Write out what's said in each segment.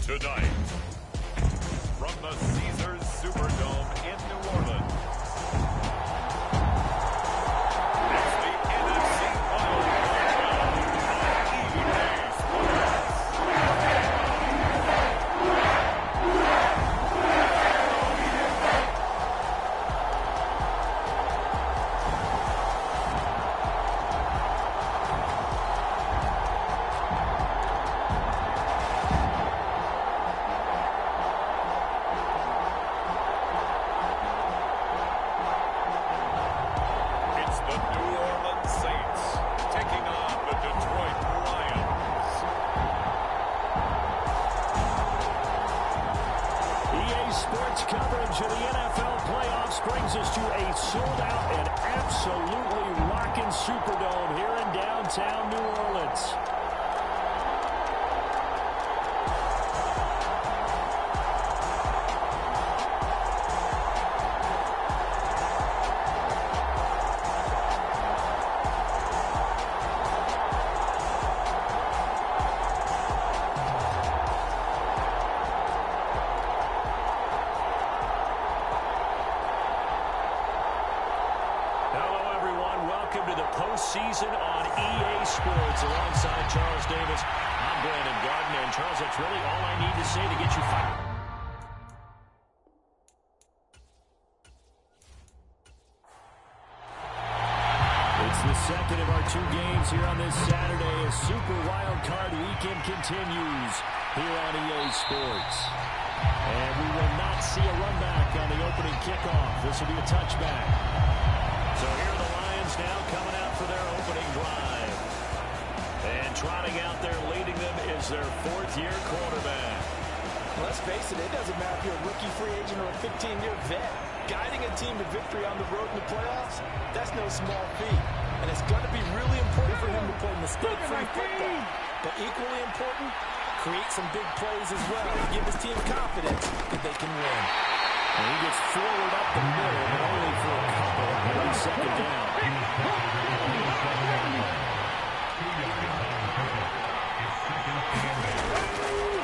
Tonight, from the Caesars Superdome in New Orleans, it's the NFC Wild coverage of the NFL playoffs brings us to a sold-out and absolutely rocking Superdome here in downtown New Orleans. Season on EA Sports alongside Charles Davis. I'm Brandon Garden, and Charles, that's really all I need to say to get you fired. It's the second of our two games here on this Saturday as Super Wild Card Weekend continues here on EA Sports. And we will not see a run back on the opening kickoff. This will be a touchback. So here are the Lions now coming out for their opening drive. And trotting out there leading them is their fourth-year quarterback. Let's face it, it doesn't matter if you're a rookie free agent or a 15-year vet. Guiding a team to victory on the road in the playoffs, that's no small feat. And it's going to be really important for him to play mistake-free football. But equally important, create some big plays as well to give his team confidence that they can win. And he gets forward up the middle, but only for a couple on second down.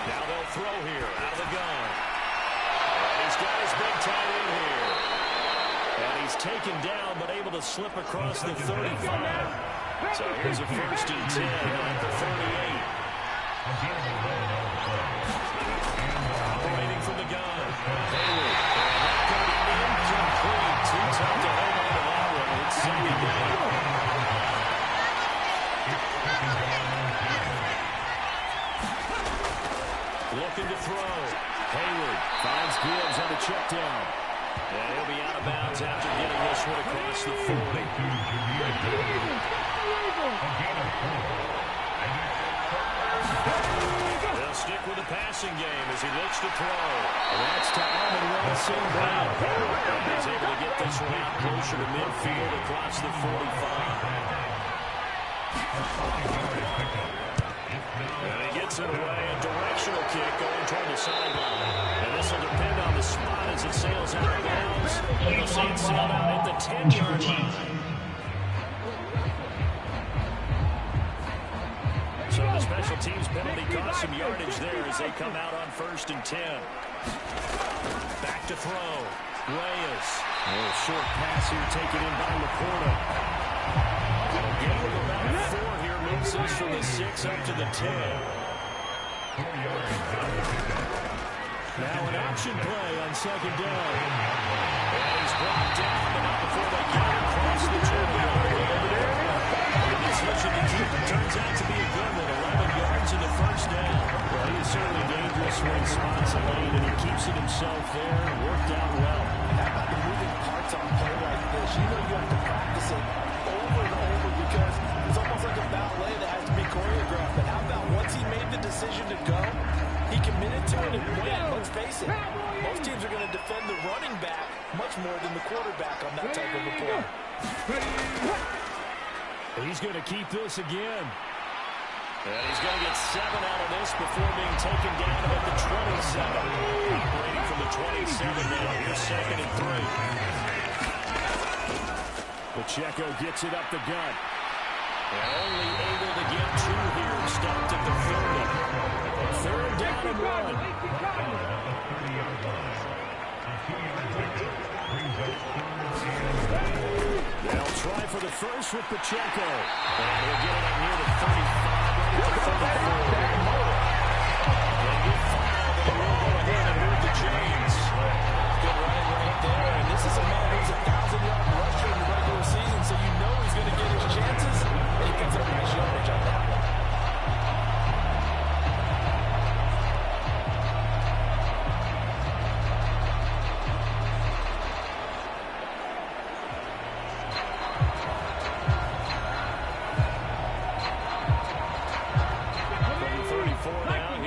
Now they'll throw here out of the gun. And he's got his big tight end here. And he's taken down, but able to slip across the 35. So here's a 1st and 10 at the 38. Operating from the gun. Hayward. Incomplete. Too tough to hold on to that one. It's second down. Looking to throw. Hayward finds Gibbs on the check down. And he'll be out of bounds after getting this one across the 40. They'll stick with the passing game as he looks to throw. And that's to Amon-Ra St. Brown. He's able to get this one out closer to midfield across the 45. And he gets it away. A directional kick going toward the sideline. And this will depend on the spot as it sails out of bounds. They'll see it sail out at the 10-yard line. So the special teams penalty cost some yardage there as they come out on 1st and 10. Back to throw. Reyes. A little short pass here taken in by Laporta. A gain of about 4 here moves this from the 6 up to the 10. Now an option play on second down. And he's brought down, but not before they get across the 20-yard line. The decision to keep it turns out to be a good one. 11 yards in the 1st down. Well, he is certainly dangerous when he spots a lane, and he keeps it himself there and worked out well. How about the moving parts on a play like this? You know you have to practice it over and over because it's almost like a ballet that has to be choreographed. But how about once he made the decision to go, he committed to it and went. Let's face it, most teams are going to defend the running back much more than the quarterback on that type of a play. He's going to keep this again. And he's going to get 7 out of this before being taken down at the 27. Operating from the 27 now. Here's 2nd and 3. Pacheco gets it up the gut. They're only able to get 2 here, stopped at the 30. Third down and 1. They'll try for the first with Pacheco. And they'll get it up near the 35, right at the 34. They get 5, and we'll go ahead and move to James. Good running right there. And this is a man who's a 1,000-yard rusher in the regular season, so you know he's going to get his chances. And he picks up nice yardage on that one.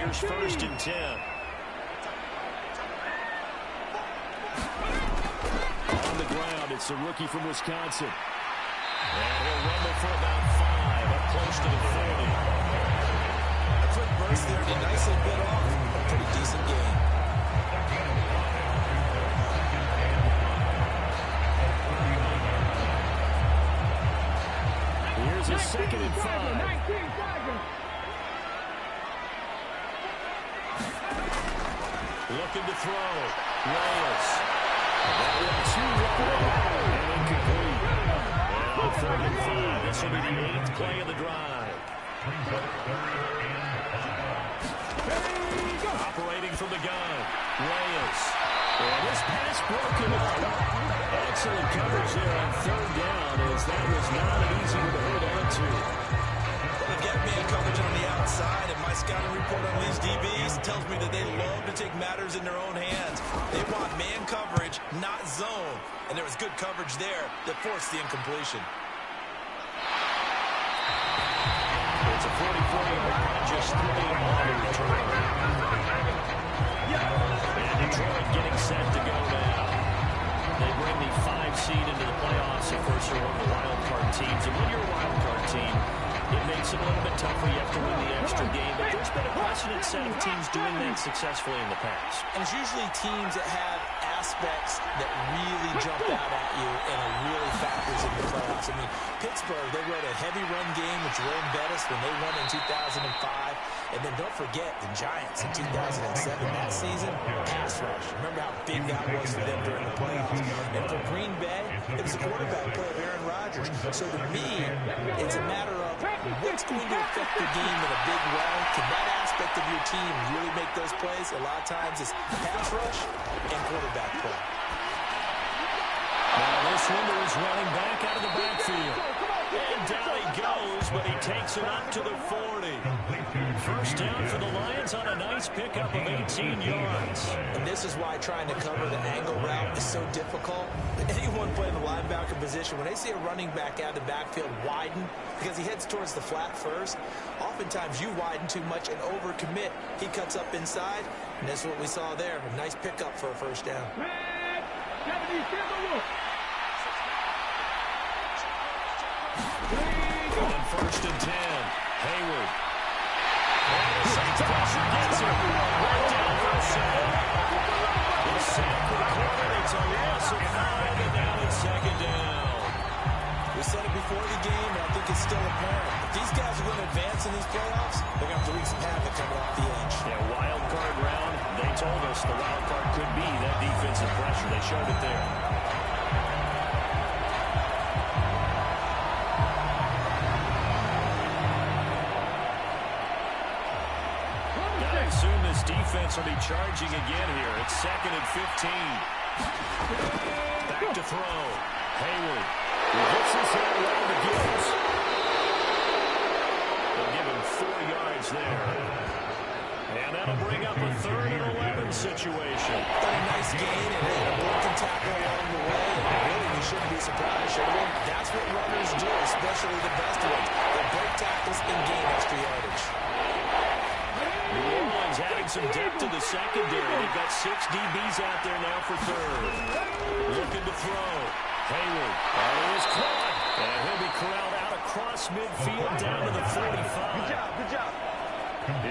First and 10. On the ground, it's the rookie from Wisconsin. And he'll rumble for about 5, up close to the 40. A quick burst there, and he nicely bit off. A pretty decent game. Here's a 2nd and 5. Looking to throw. Reyes. That one too low and incomplete. And on 3rd and 5, this will be the 8th play of the drive. Operating from the gun. Reyes. And this pass broken up. Excellent coverage there on 3rd down, as that was not an easy one to hold on to. Get man coverage on the outside, and my scouting report on these DBs tells me that they love to take matters in their own hands. They want man coverage, not zone. And there was good coverage there that forced the incompletion. It's a 44-yard run, just 3 on the return. And Detroit getting set to go now. They bring the 5 seed into the playoffs, of course, you're one of the wild card teams. And when you're a wild card team, it makes it a little bit tougher. You have to win the extra game. But there's been a precedent set of teams doing that successfully in the past. And it's usually teams that have aspects that really jump out at you and it really factors in the playoffs. I mean, Pittsburgh, they rode a heavy run game with Jerome Bettis when they won in 2005. And then don't forget the Giants in 2007. That season, pass rush. Remember how big that was for them during the playoffs. And for Green Bay, it was a quarterback play of Aaron Rodgers. So to me, it's a matter of what's going to affect the game in a big way. Can that aspect of your team really make those plays? A lot of times it's pass rush and quarterback play. Now this window is running back out of the backfield. And down he goes, but he takes it up to the 40. First down for the Lions on a nice pickup of 18 yards. And this is why trying to cover the angle route is so difficult. Anyone playing the linebacker position, when they see a running back out of the backfield widen, because he heads towards the flat first, oftentimes you widen too much and overcommit. He cuts up inside, and that's what we saw there. A nice pickup for a first down. On 1st and 10, Hayward. And the Saints pressure gets him. Right down for a sack. The sack recorded. It's a loss of 5, and now it's 2nd down. We said it before the game, and I think it's still apparent. If these guys are going to advance in these playoffs, they're going to have to wreak some havoc coming off the edge. Yeah, wild card round. They told us the wild card could be that defensive pressure. They showed it there. Defense will be charging again here. It's 2nd and 15. Back to throw. Hayward. He gets his head around the gills. They'll give him 4 yards there. And that'll bring up a 3rd and 11 situation. Got a nice gain and a broken tackle along the way. And really, we shouldn't be surprised, should we? That's what runners do, especially the best ones. They break tackles and gain extra yardage. New Orleans adding some depth to the secondary. They've got 6 DBs out there now for 3rd. Looking to throw. Hayward. That is caught. And he'll be corralled out across midfield down to the 45. Good job.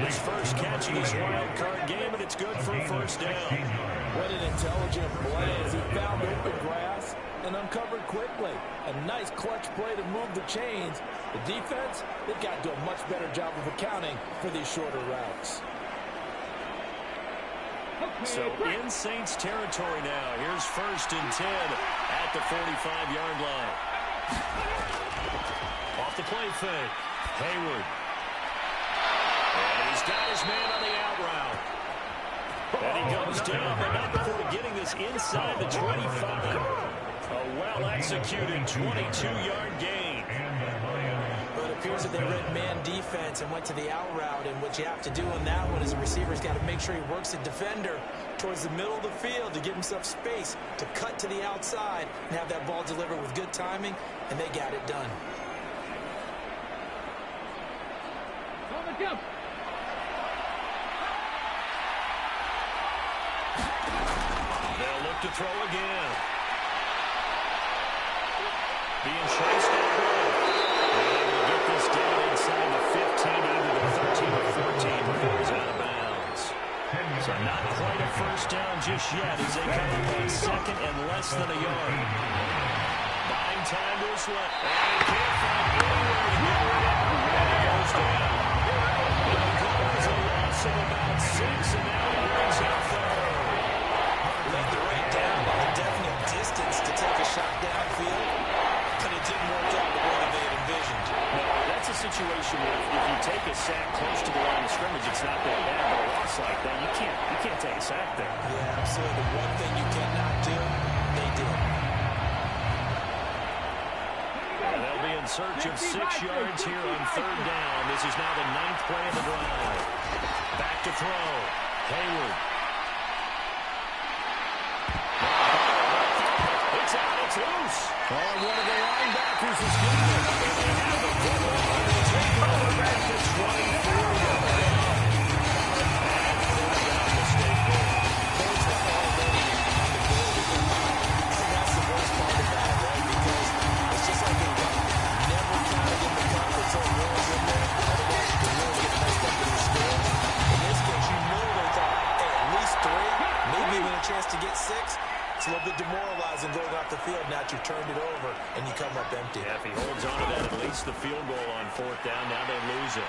His first catch of this wild card game, and it's good for a first down. What an intelligent play as he found open grass and uncovered quickly. A nice clutch play to move the chains. The defense, they've got to do a much better job of accounting for these shorter routes. So in Saints territory now. Here's 1st and 10 at the 45-yard line. Off the play fake. Hayward. And he's got his man on the out route. And he goes down, but not before getting this inside the 25. A well-executed 22-yard gain. Well, it appears that they read man defense and went to the out route, and what you have to do on that one is the receiver's got to make sure he works the defender towards the middle of the field to give himself space to cut to the outside and have that ball delivered with good timing, and they got it done. They'll look to throw again. Being chased that way. They're able to get this down inside the 15 into the 13 or 14 before he's out of bounds. So not quite a first down just yet as they come up on 2nd and less than a yard. Buying time to his left. And he can't find anywhere to get it out. And he goes down. It covers a loss of about 6, and now he brings up 3rd. Left the right down on a definite distance to take a shot downfield, but it didn't work out the way that they had envisioned. No, that's a situation where if you take a sack close to the line of scrimmage, it's not that bad, but a loss like that, you can't take a sack there. Yeah, absolutely. The one thing you cannot do, they did. And they'll be in search of 6 yards here on 3rd down. This is now the 9th play of the drive. Back to throw. Hayward. It's out, it's loose. Oh, one of the linebackers is getting it. And they have the football, and they take over back to 24 yards. And quarterback mistake there. Those are already on the goal to get by. And that's the worst part about it, right? Because it's just like a run. Never counted in the comfort zone rules in there. Otherwise, you can really get messed up in the score. In this case, you know they thought, hey, at least 3, maybe even a chance to get 6. It's a little bit demoralizing going off the field. Now you turned it over, and you come up empty. Yeah, if he holds on to that, at least the field goal on 4th down. Now they lose it.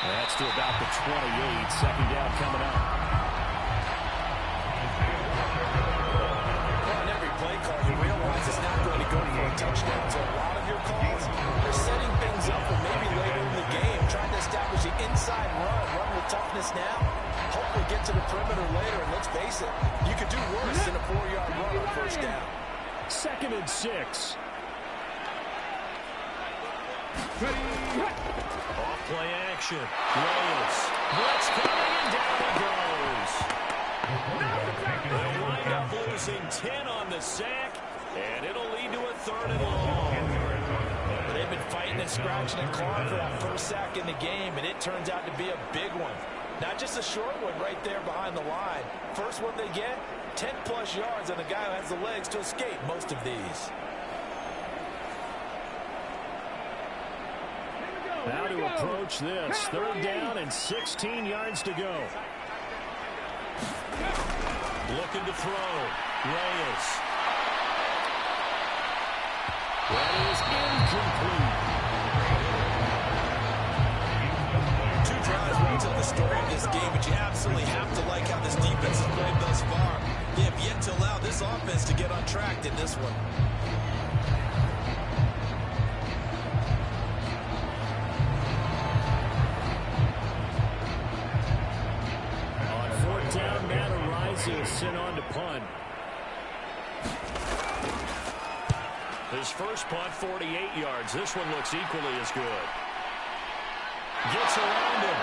That's to about the 28. 2nd down coming up. Well, on every play call, you realize it's not going to go for a touchdown. So a lot of your calls are setting things up for maybe later in the game, trying to establish the inside run with toughness now. Hopefully get to the perimeter later, and let's face it, you could do worse than a 4-yard run on 1st down. 2nd and 6. Off play action. Reyes. Blitz coming, and down he goes. They'll wind up losing 10 on the sack, and it'll lead to a 3rd and long. They've been fighting and scratching and clawing for that first sack in the game, and it turns out to be a big one. Not just a short one right there behind the line. First one they get, 10-plus yards on a guy who has the legs to escape most of these. Now to approach this. 3rd down and 16 yards to go. Looking to throw. Reyes. That is incomplete. 2 drives will tell the story of this game, but you absolutely have to like how this defense has played thus far. They have yet to allow this offense to get on track in this one. On 4th down, Matt arises, sent on to punt. His first punt, 48 yards. This one looks equally as good. Gets around him.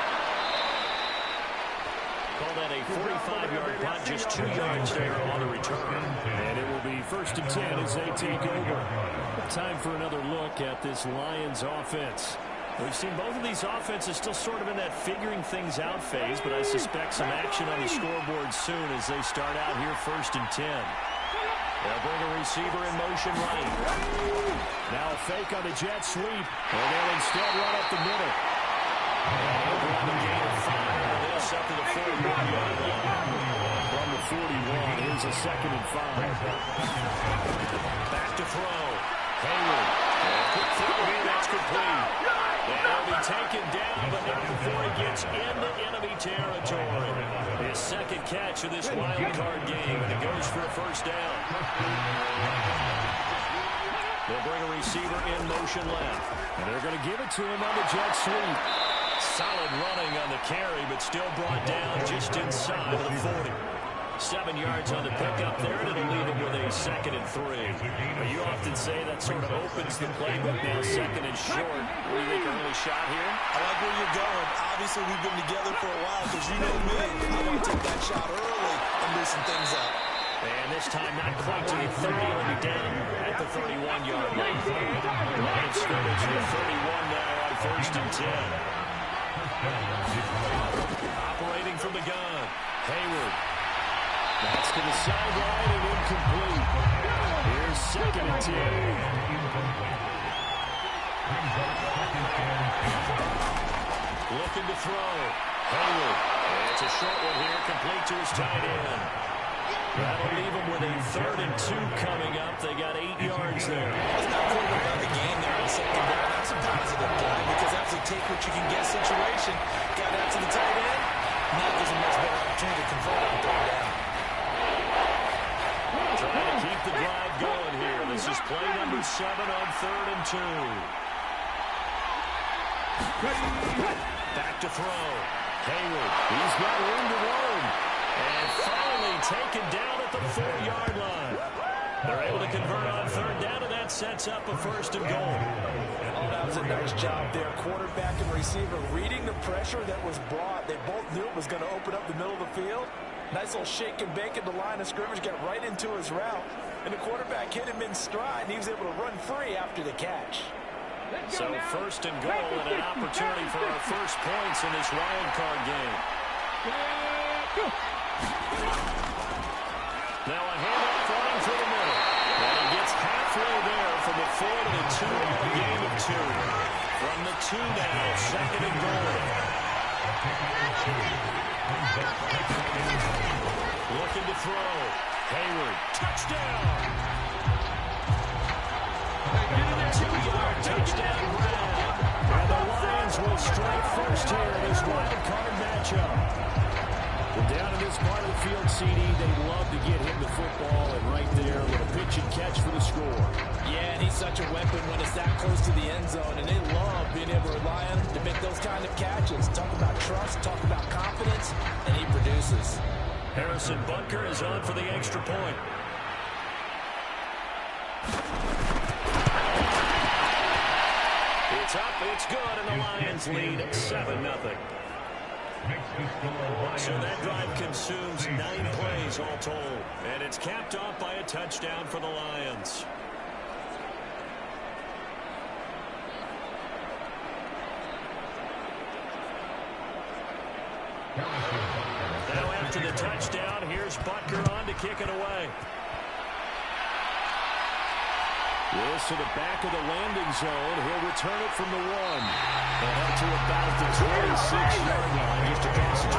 Call that a 45-yard punt, just 2 yards there on the return. And it will be 1st and 10 as they take over. Time for another look at this Lions offense. We've seen both of these offenses still sort of in that figuring things out phase, but I suspect some action on the scoreboard soon as they start out here 1st and 10. They'll bring a receiver in motion right. Now a fake on the jet sweep, and they'll instead run up the middle. And over on the gain of 5. This up to the 41-yard line. From the 41, here's a 2nd and 5. Back incomplete. And he'll be taken down, but not before he gets into enemy territory. His second catch of this wild card game, and it goes for a first down. They'll bring a receiver in motion left. And they're going to give it to him on the jet sweep. Solid running on the carry, but still brought down just inside of the 40. 7 yards on the pickup there, and it'll leave him with a 2nd and 3. You often say that sort of opens the playbook now, 2nd and short. What do you think, early shot here? I like where you're going. Obviously, we've been together for a while, because you know me. I want to take that shot early and loosen things up. And this time not quite to the 30, he'll be down at the 31-yard line. Line of scrimmage to the 31 now on 1st and 10. Operating from the gun, Hayward. That's to the sideline and incomplete. Here's 2nd and 10. Looking to throw. Hayward. And it's a short one here, complete to his tight end. That'll leave him with a 3rd and 2 coming up. They got 8 yards there. That's not quarterback of the game there on 2nd down. That's a positive play, because that's a take what you can get situation. Got out to the tight end. Now gives a much better opportunity to convert on 3rd down. Trying to keep the drive going here. This is play number 7 on 3rd and 2. Back to throw. Hayward. He's got room to roam. And finally taken down at the 4-yard line. They're able to convert on 3rd down, and that sets up a 1st and goal. Oh, that was a nice job there. Quarterback and receiver reading the pressure that was brought. They both knew it was going to open up the middle of the field. Nice little shake and bake at the line of scrimmage, got right into his route. And the quarterback hit him in stride, and he was able to run free after the catch. So 1st and goal, and an opportunity for our first points in this wild card game. Now a handoff running for the middle. And he gets halfway there from the 4 to the 2 on a game of 2. From the 2 now, 2nd and goal. Looking to throw. Hayward, touchdown. 2-yard touchdown grab. And the Lions will strike first here in this wild card matchup. Well, down in this part of the field, CD, they'd love to get him the football, and right there with a pitch and catch for the score. Yeah, and he's such a weapon when it's that close to the end zone, and they love being able to rely on him to make those kind of catches. Talk about trust, talk about confidence, and he produces. Harrison Butker is on for the extra point. It's up, it's good, and the Lions lead 7-0. So that drive consumes 9 plays all told. And it's capped off by a touchdown for the Lions. Now after the touchdown, here's Butker on to kick it away. Willis to the back of the landing zone. He'll return it from the 1. And up to about the 26-yard line, just across the 25.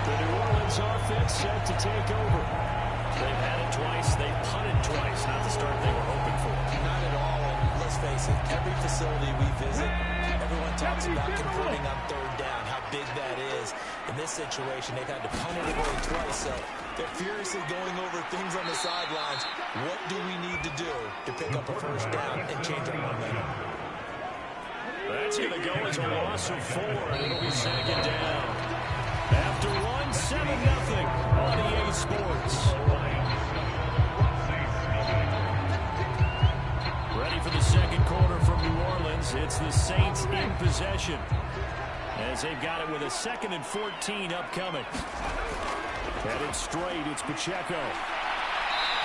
The New Orleans offense set to take over. They've had it twice. They've punted twice. Not the start they were hoping for. Not at all, and let's face it, every facility we visit, everyone talks about converting on 3rd down, how big that is. In this situation, they've had to punt it away twice, so they're furiously going over things on the sidelines. What do we need to do to pick up a 1st down and change our momentum? That's going to go as a loss of 4, and it'll be 2nd down. After 1, 7-0 on EA Sports. Ready for the second quarter from New Orleans. It's the Saints in possession, as they've got it with a 2nd and 14 upcoming. Headed straight, it's Pacheco.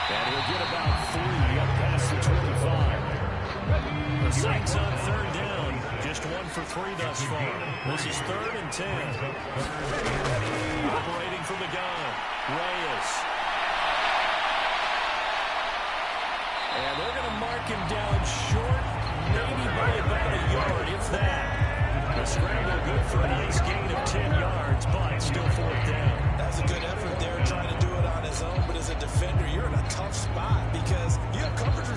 And he'll get about 3 up past the 25. The Saints on 3rd down. Just 1 for 3 thus far. This is 3rd and 10. Operating from the gun, Reyes. And they're going to mark him down short, maybe by about a yard, if that. The scramble good for a nice gain of 10 yards, but still 4th down. That's a good effort there, trying to do it on his own, but as a defender, you're in a tough spot because you have coverage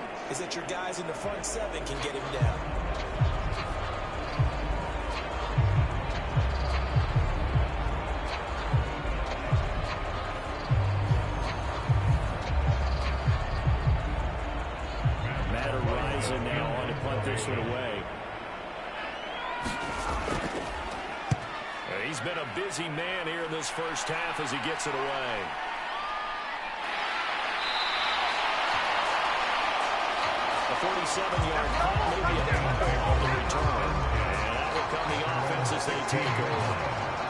thing is that your guys in the front seven can get him down. Matt Araiza now on to punt this one away. He's been a busy man here in this first half as he gets it away. A 47-yard punt, maybe a fumble on the return. And that will come the offense as they take over.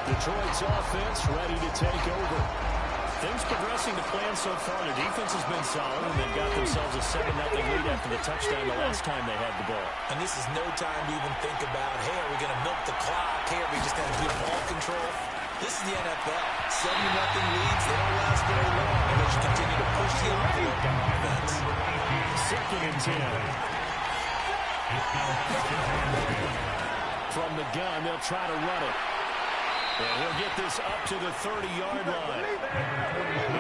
Detroit's offense ready to take over. Things progressing to plan so far. Their defense has been solid, and they've got themselves a 7-0 lead after the touchdown the last time they had the ball. And this is no time to even think about, hey, are we going to milk the clock? Hey, are we just going to do ball control? This is the NFL. 7-0 leads, they don't last very long unless you continue to push the envelope on offense. 2nd and 10. From the gun, they'll try to run it. And he'll get this up to the 30-yard line.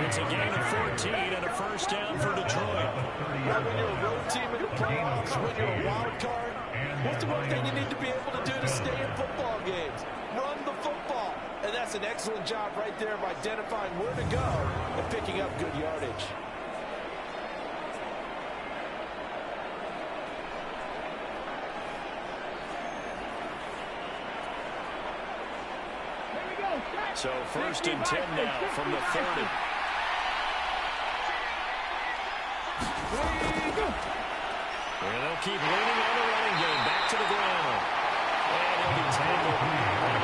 It's a gain of 14 and a first down for Detroit. When you're a road team in the playoffs, when you're a wild card, what's the one thing you need to be able to do to stay in football games? Run the football. And that's an excellent job right there of identifying where to go and picking up good yardage. So 1st and 10 now from the 30. And they'll keep leaning on the running game. Back to the ground. And he'll be tackled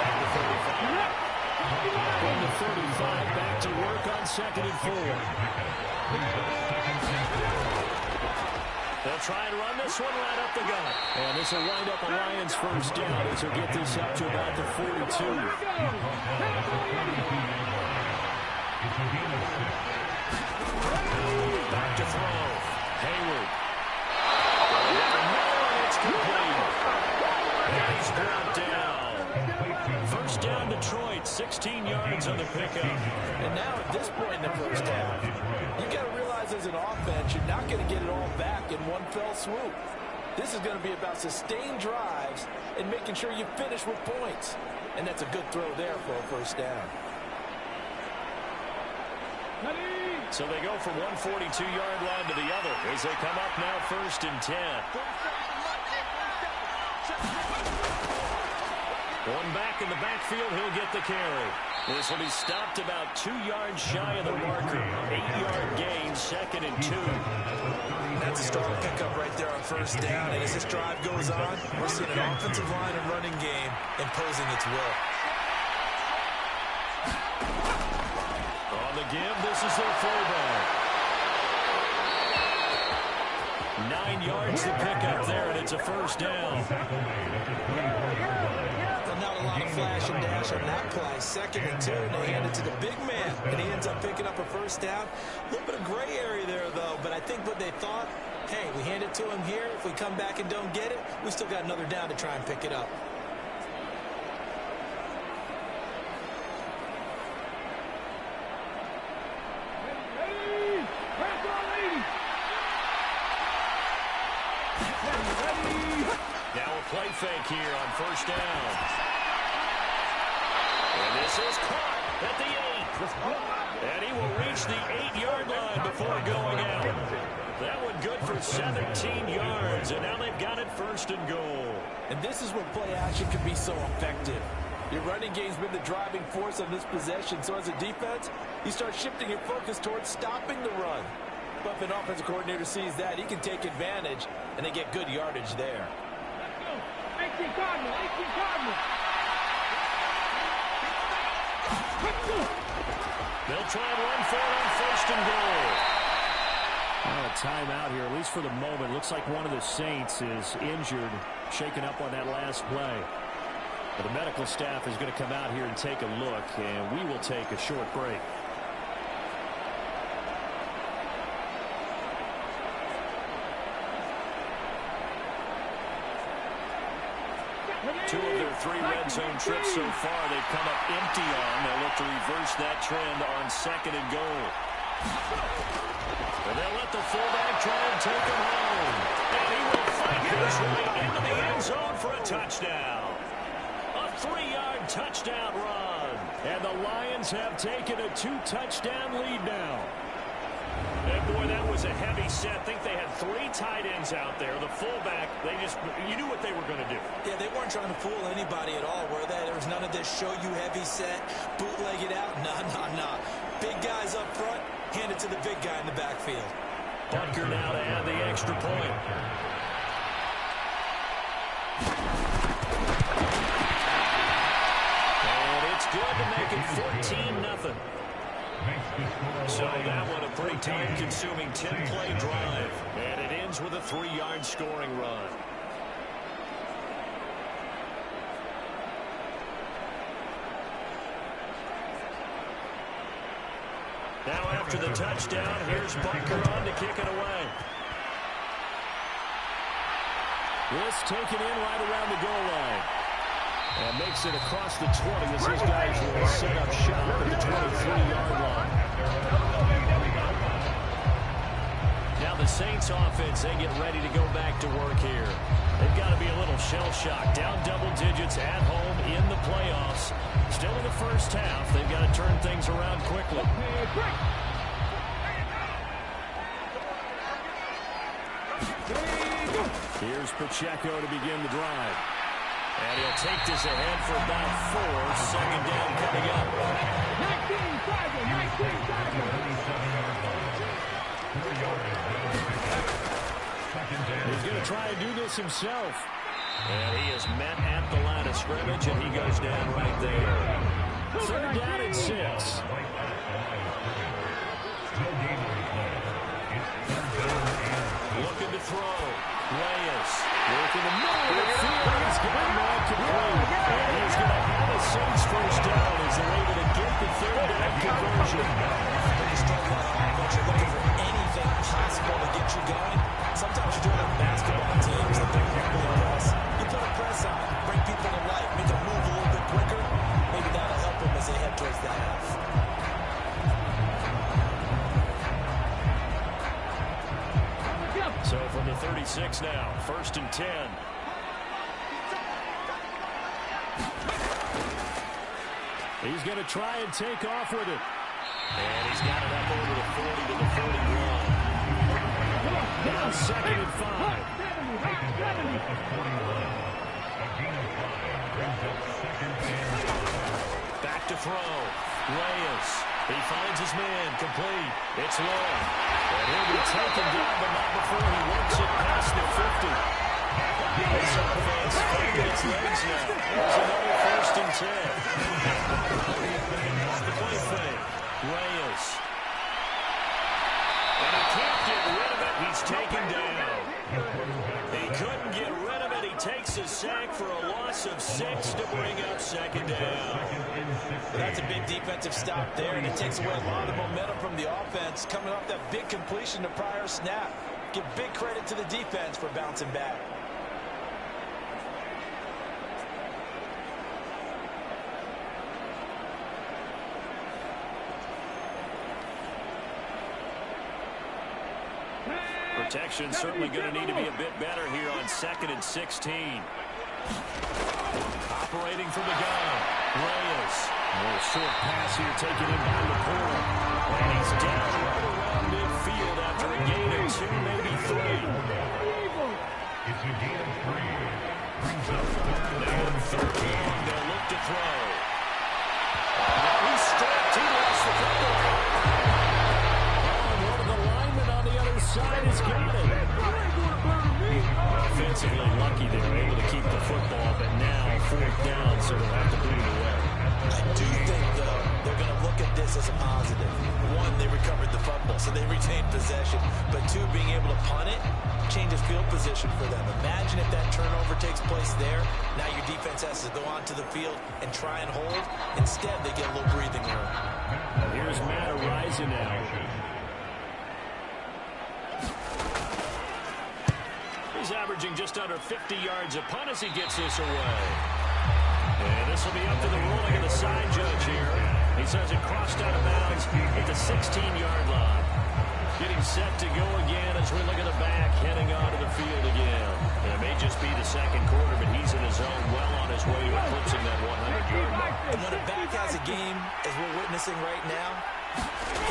back to 35. From the 35, back to work on 2nd and 4. They'll try and run this one right up the gut. And this will wind up a Lions first down as he'll get this up to about the 42. Back to throw. Hayward. And it's complete. And he's brought down. First down Detroit, 16 yards on the pickup. And now at this point in the first half, you got to realize as an offense, you're not going to get it all back in one fell swoop. This is going to be about sustained drives and making sure you finish with points. And that's a good throw there for a first down. So they go from one 42-yard line to the other as they come up now 1st and 10. One back in the backfield, he'll get the carry. This will be stopped about 2 yards shy of the marker. 8-yard gain, 2nd and 2. That's a strong pickup right there on first down. And as this drive goes on, we're seeing an offensive line and running game imposing its will. On the give, this is their fullback. 9 yards to pick up there, and it's a first down. Not a lot of flash and dash on that play. 2nd and 2, and they hand it to the big man, and he ends up picking up a first down. A little bit of gray area there, though, but I think what they thought, hey, we hand it to him here. If we come back and don't get it, we still got another down to try and pick it up. Now a play fake here on first down. And this is caught at the 8. And he will reach the 8-yard line before going out. That one good for 17 yards, and now they've got it 1st and goal. And this is when play action can be so effective. Your running game's been the driving force on this possession, so as a defense, you start shifting your focus towards stopping the run. But if an offensive coordinator sees that, he can take advantage, and they get good yardage there. They'll try and run for it on 1st and goal. A timeout here, at least for the moment. Looks like one of the Saints is injured, shaken up on that last play. But the medical staff is going to come out here and take a look, and we will take a short break. Two of their 3 red zone trips so far, they've come up empty on. They'll look to reverse that trend on 2nd and goal. And they'll let the fullback try and take him home. And he will fight his way into the end zone for a touchdown. A 3-yard touchdown run. And the Lions have taken a 2-touchdown lead now. And boy, that was a heavy set. I think they had 3 tight ends out there. The fullback, you knew what they were going to do. Yeah, they weren't trying to fool anybody at all, were they? There was none of this show you heavy set, bootleg it out. Nah. Big guys up front, hand it to the big guy in the backfield. Butker now to add the extra point. And it's good to make it 14-0. So that one a pretty time-consuming 10-play drive. And it ends with a 3-yard scoring run. Now after the touchdown, here's Butker on to kick it away. This taken in right around the goal line. And makes it across the 20 as these guys will set up shop at the 23-yard line. Now the Saints offense, they get ready to go back to work here. They've got to be a little shell-shocked. Down double digits at home in the playoffs. Still in the first half. They've got to turn things around quickly. Here's Pacheco to begin the drive. And he'll take this ahead for about 4. Second down coming up. 19 He's going to try and do this himself. And he is met at the line of scrimmage, and he goes down right there. 3rd down and 6. Looking to throw. Reyes working the middle of the field. He's got him out complete. And he's going to have a Saints first down as they're able to get the 3rd down conversion. When you start that offense, you're looking for anything possible to get you going. Sometimes you're doing it with basketball teams that don't really press. You put a press on, bring people to life, make them move a little bit quicker. Maybe that'll help them as they head towards the half. So from the 36 now, 1st and 10. He's going to try and take off with it. And he's got it up over the 40 to the 41. Now 2nd and 5. Back to throw. Reyes. He finds his man. Complete. It's long. And he'll be taken down, but not before he works it past the 50. This offense finding its legs now. There's another 1st and 10. Off the play fake. Reyes. And he can't get rid of it. He's taken down. He couldn't get rid of it. He takes a sack for a loss of 6 to bring up 2nd down. That's a big defensive stop there, and it takes away a lot of the momentum from the offense coming off that big completion to prior snap. Give big credit to the defense for bouncing back. Protection certainly going to need to be a bit better here on 2nd and 16. Operating from the gun. Reyes. A little short pass here taken in by Laporta. And he's down right around midfield after a gain of 2, maybe 3. It's a gain of 3. Now on 3rd down, they'll look to throw. He's stripped. He lost the football. One of the linemen on the other side has got it. Offensively lucky they were able to keep the football, but now 4th down, so they'll have to put it away. I do think, though, they're going to look at this as a positive. 1, they recovered the football, so they retained possession. But 2, being able to punt it changes field position for them. Imagine if that turnover takes place there. Now your defense has to go onto the field and try and hold. Instead, they get a little breathing room. Here's Matt Araiza now. He's averaging just under 50 yards a punt as he gets this away. And this will be up to the ruling of the side judge here. He says it crossed out of bounds at the 16-yard line. Getting set to go again as we look at the back, heading onto the field again. And it may just be the second quarter, but he's in his zone, well on his way to eclipsing that 100-yard mark. And when a back has a game, as we're witnessing right now,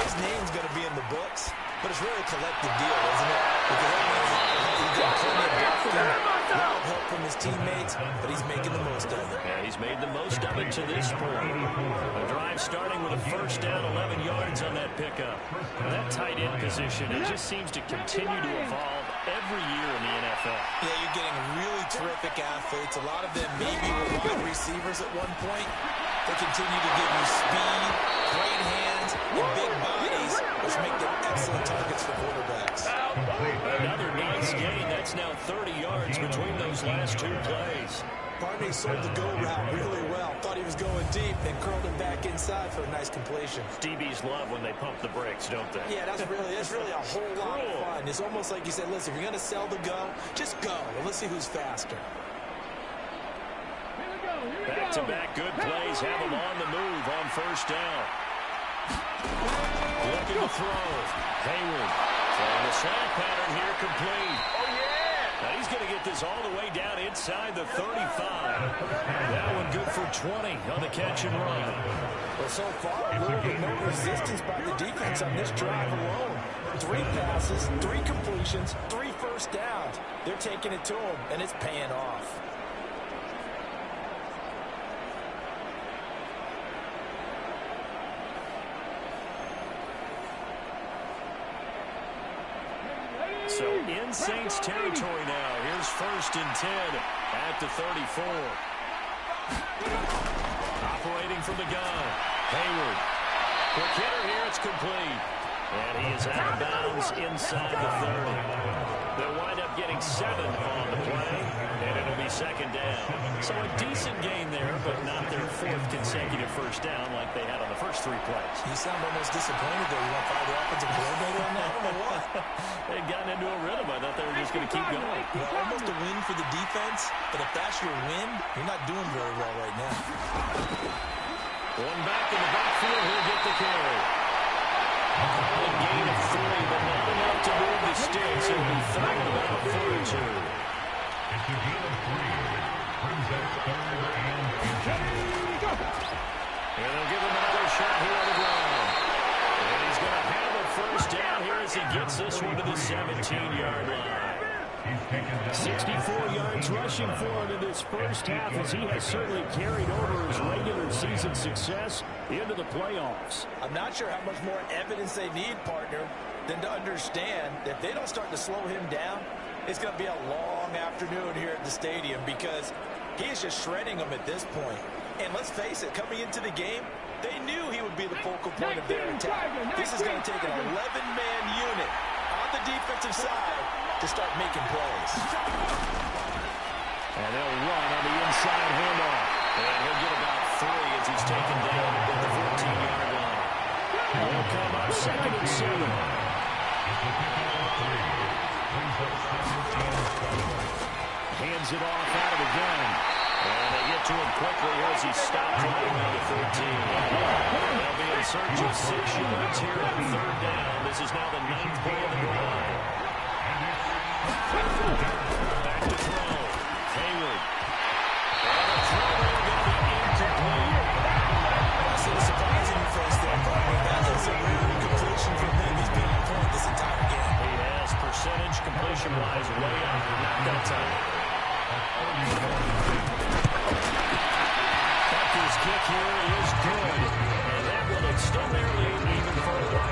his name's going to be in the books, but it's really a collective deal, isn't it? Because that means he's got plenty of blocking, a lot of help from his teammates, but he's making the most of it. Yeah, he's made the most of it to this point. A drive starting with a first down, 11 yards on that pickup. Now, that tight end position, it just seems to continue to evolve every year in the NFL. Yeah, you're getting really terrific athletes. A lot of them maybe were wide receivers at one point. They continue to give you speed, great hands, and big bodies, which make them excellent targets for quarterbacks. Another nice gain. That's now 30 yards between those last two plays. Barney sold the go route really well. Thought he was going deep, then curled it back inside for a nice completion. DBs love when they pump the brakes, don't they? Yeah, that's really a whole lot of fun. It's almost like you said, listen, if you're going to sell the go, just go, and let's see who's faster. Back-to-back good plays have him on the move on first down. Looking to throw. Hayward. And the slant pattern here complete. Oh, yeah! Now he's going to get this all the way down inside the 35. That one good for 20 on the catch and run. Well, so far, a little bit no resistance by the defense on this drive alone. 3 passes, 3 completions, 3 first downs. They're taking it to him, and it's paying off. So in Saints territory now. Here's first and 10 at the 34. Operating from the gun. Hayward. Quick hitter here. It's complete. And he is out of bounds inside the 30. They'll wind up getting 7 on the play, and it'll be second down. So a decent gain there, but not their 4th consecutive first down like they had on the first 3 plays. You sound almost disappointed there. You want to fire the offensive coordinator on that one or what? They'd gotten into a rhythm. I thought they were just going to keep going. Well, almost a win for the defense, but if that's your win, you're not doing very well right now. One back in the backfield. He'll get the carry. A gain of 3, but not enough to move the sticks. It'll be third about 4 or 2. It's a gain of 3. Brings up 3rd and 10. And they'll give him another shot here on the ground. And he's going to have a first down here as he gets this one to the 17-yard line. 64 yards rushing for him in this first half, as he has certainly carried over his regular season success into the playoffs. I'm not sure how much more evidence they need, partner, than to understand that if they don't start to slow him down, it's going to be a long afternoon here at the stadium, because he is just shredding them at this point. And let's face it, coming into the game, they knew he would be the focal point of their attack. This is going to take an 11-man unit on the defensive side to start making plays. And they'll run on the inside handoff. And he'll get about 3 as he's taken down at the 14-yard line. They'll come up 2nd and 7. Hands it off out of the gun. And they get to him quickly as he stopped right around the 14. They'll be in search of 6 yards here on 3rd down. This is now the 9th play of the drive. Back to throw. Hayward. And the throw will be incomplete. I see the surprising face there, partner. That is a rare completion from him. He's been on point this entire game. He has percentage completion-wise way up. Not that time. Bucker's kick here is good. And that will extend their lead even further.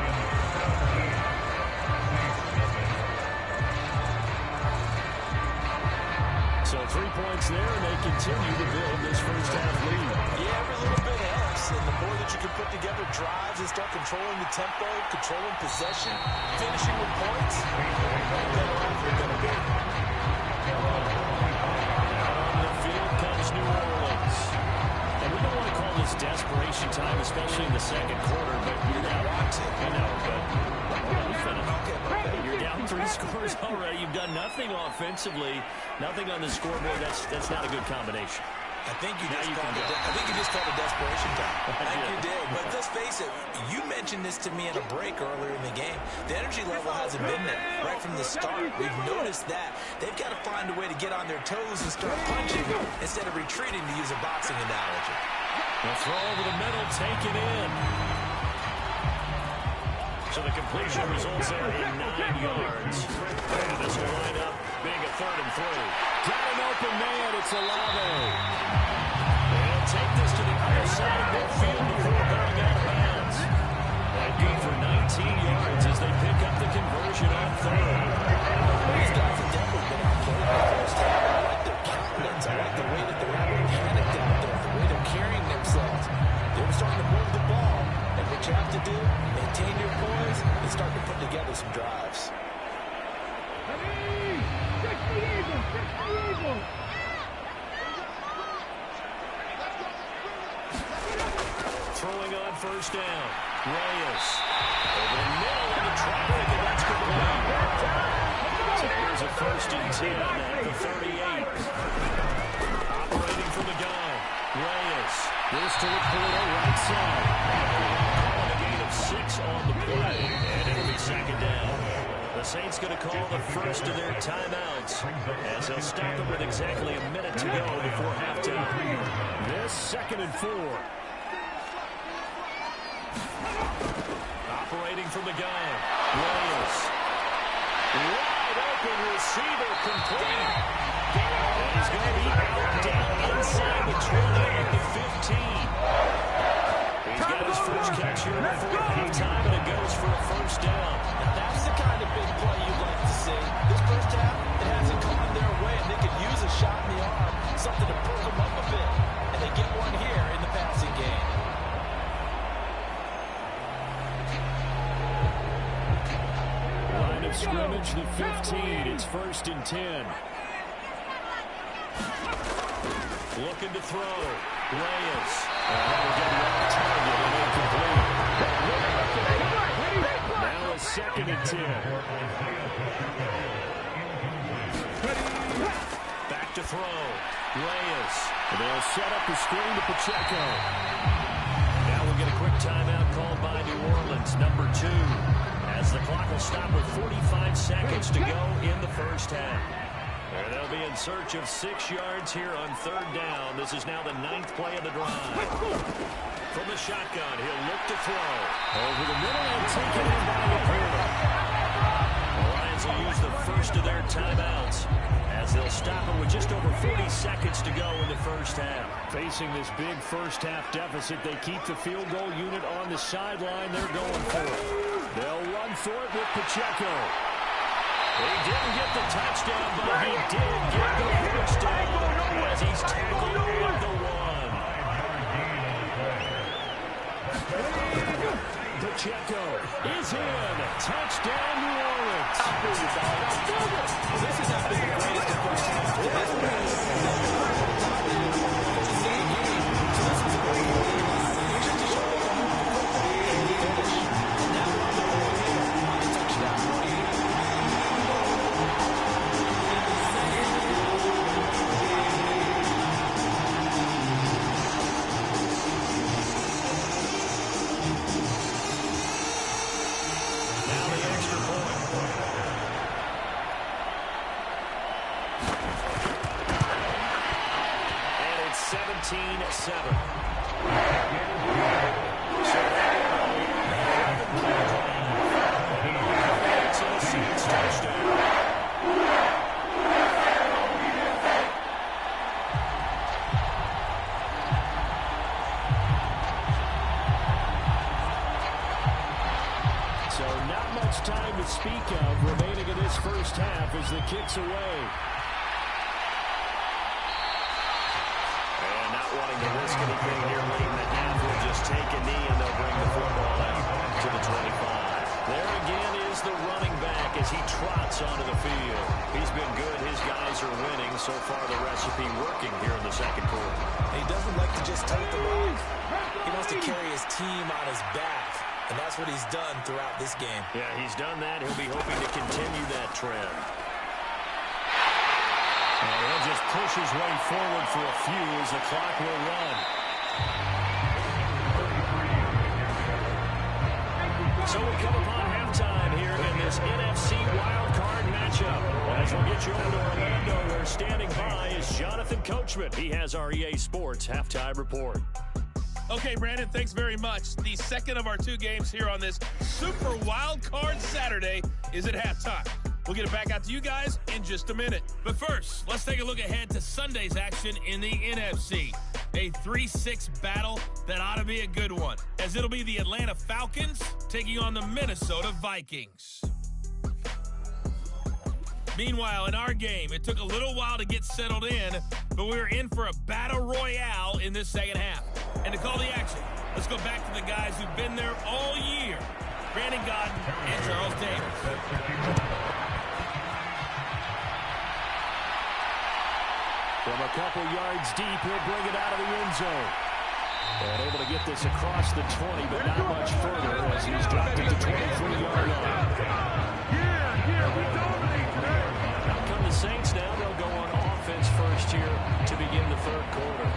So 3 points there, and they continue to build this first half lead. Yeah, every little bit helps, and the more that you can put together drives and start controlling the tempo, controlling possession, finishing with points, the better off you're going to be. Out on the field comes New Orleans. And we don't want to call this desperation time, especially in the second quarter, but you're down. I know, but you're down 3 scores already. You've done nothing offensively, nothing on the scoreboard. That's not a good combination. I think you just called a desperation time. I think you did. But let's face it, you mentioned this to me in a break earlier in the game. The energy level hasn't been there right from the start. We've noticed that. They've got to find a way to get on their toes and start punching instead of retreating, to use a boxing analogy. The throw over the middle, taken in. So the completion results there in 9 yards. And this will line up being a 3rd and 3. Got an open man. It's Olave. They'll take this to the other side of midfield before going out of bounds. And good for 19 yards as they pick up the conversion on 3rd. These guys have definitely been on play in the first half. I like their countenance. I like the way that they're having panicked out there, the way they're carrying themselves. They're starting to move the ball. And what you have to do, maintain your poise and start to put together some drives. Throwing on first down. Reyes. Over the middle of the traffic, and that's complete. So here's a 1st and 10 at the 38. Operating from the gun. Reyes. This to Laporta, right side. A gain of 6 on the play, and it'll be 2nd down. The Saints going to call the first of their timeouts as they'll stop it with exactly a minute to go before halftime. This 2nd and 4. Operating from the gun. Reyes. Wide open receiver complete. And he's going to be out down inside the 20 at the 15. He's got his first catch here before halftime, and it goes for a 1st down. Now that's the kind of big play you'd like to see. This first half, it hasn't gone their way, and they could use a shot in the arm, something to perk them up a bit. And they get one here in the passing game. Line of scrimmage, the 15. It's 1st and 10. Looking to throw. Reyes. That'll get him off target and incomplete. Now a 2nd and 10. Back to throw. Reyes. And they'll set up the screen to Pacheco. Now we'll get a quick timeout called by New Orleans, number 2. As the clock will stop with 45 seconds to go in the first half. And they'll be in search of 6 yards here on 3rd down. This is now the 9th play of the drive. From the shotgun, he'll look to throw. Over the middle and taken in by Laporta. The Lions will use the first of their timeouts as they'll stop it with just over 40 seconds to go in the first half. Facing this big first half deficit, they keep the field goal unit on the sideline. They're going for it. They'll run for it with Pacheco. He didn't get the touchdown, but he did get the first down as he's tackled at the 1. Pacheco is in. Touchdown, New Orleans. This has not been the greatest of first half to this point. Time to speak of remaining in this first half as the kick's away. And not wanting to risk anything here late in the half, will just take a knee and they'll bring the football out to the 25. There again is the running back as he trots onto the field. He's been good. His guys are winning. So far the recipe working here in the second quarter. He doesn't like to just tote the rock. He wants to carry his team on his back. And that's what he's done throughout this game. Yeah, he's done that. He'll be hoping to continue that trend. And he'll just push his way forward for a few as the clock will run. So we come upon halftime here in this NFC wildcard matchup. As we'll get you over to Orlando, where standing by is Jonathan Coachman. He has our EA Sports halftime report. Okay, Brandon, thanks very much. The second of our two games here on this Super Wild Card Saturday is at halftime. We'll get it back out to you guys in just a minute. But first, let's take a look ahead to Sunday's action in the NFC. A 3-6 battle that ought to be a good one, as it'll be the Atlanta Falcons taking on the Minnesota Vikings. Meanwhile, in our game, it took a little while to get settled in, but we were in for a battle royale in this second half. And to call the action, let's go back to the guys who've been there all year. Brandon Gaudin and Charles Davis. From a couple yards deep, he'll bring it out of the end zone. And able to get this across the 20, but not much further as he's dropped it to 23-yard line. We dominate today. Out come the Saints now. They'll go on offense first here to begin the third quarter.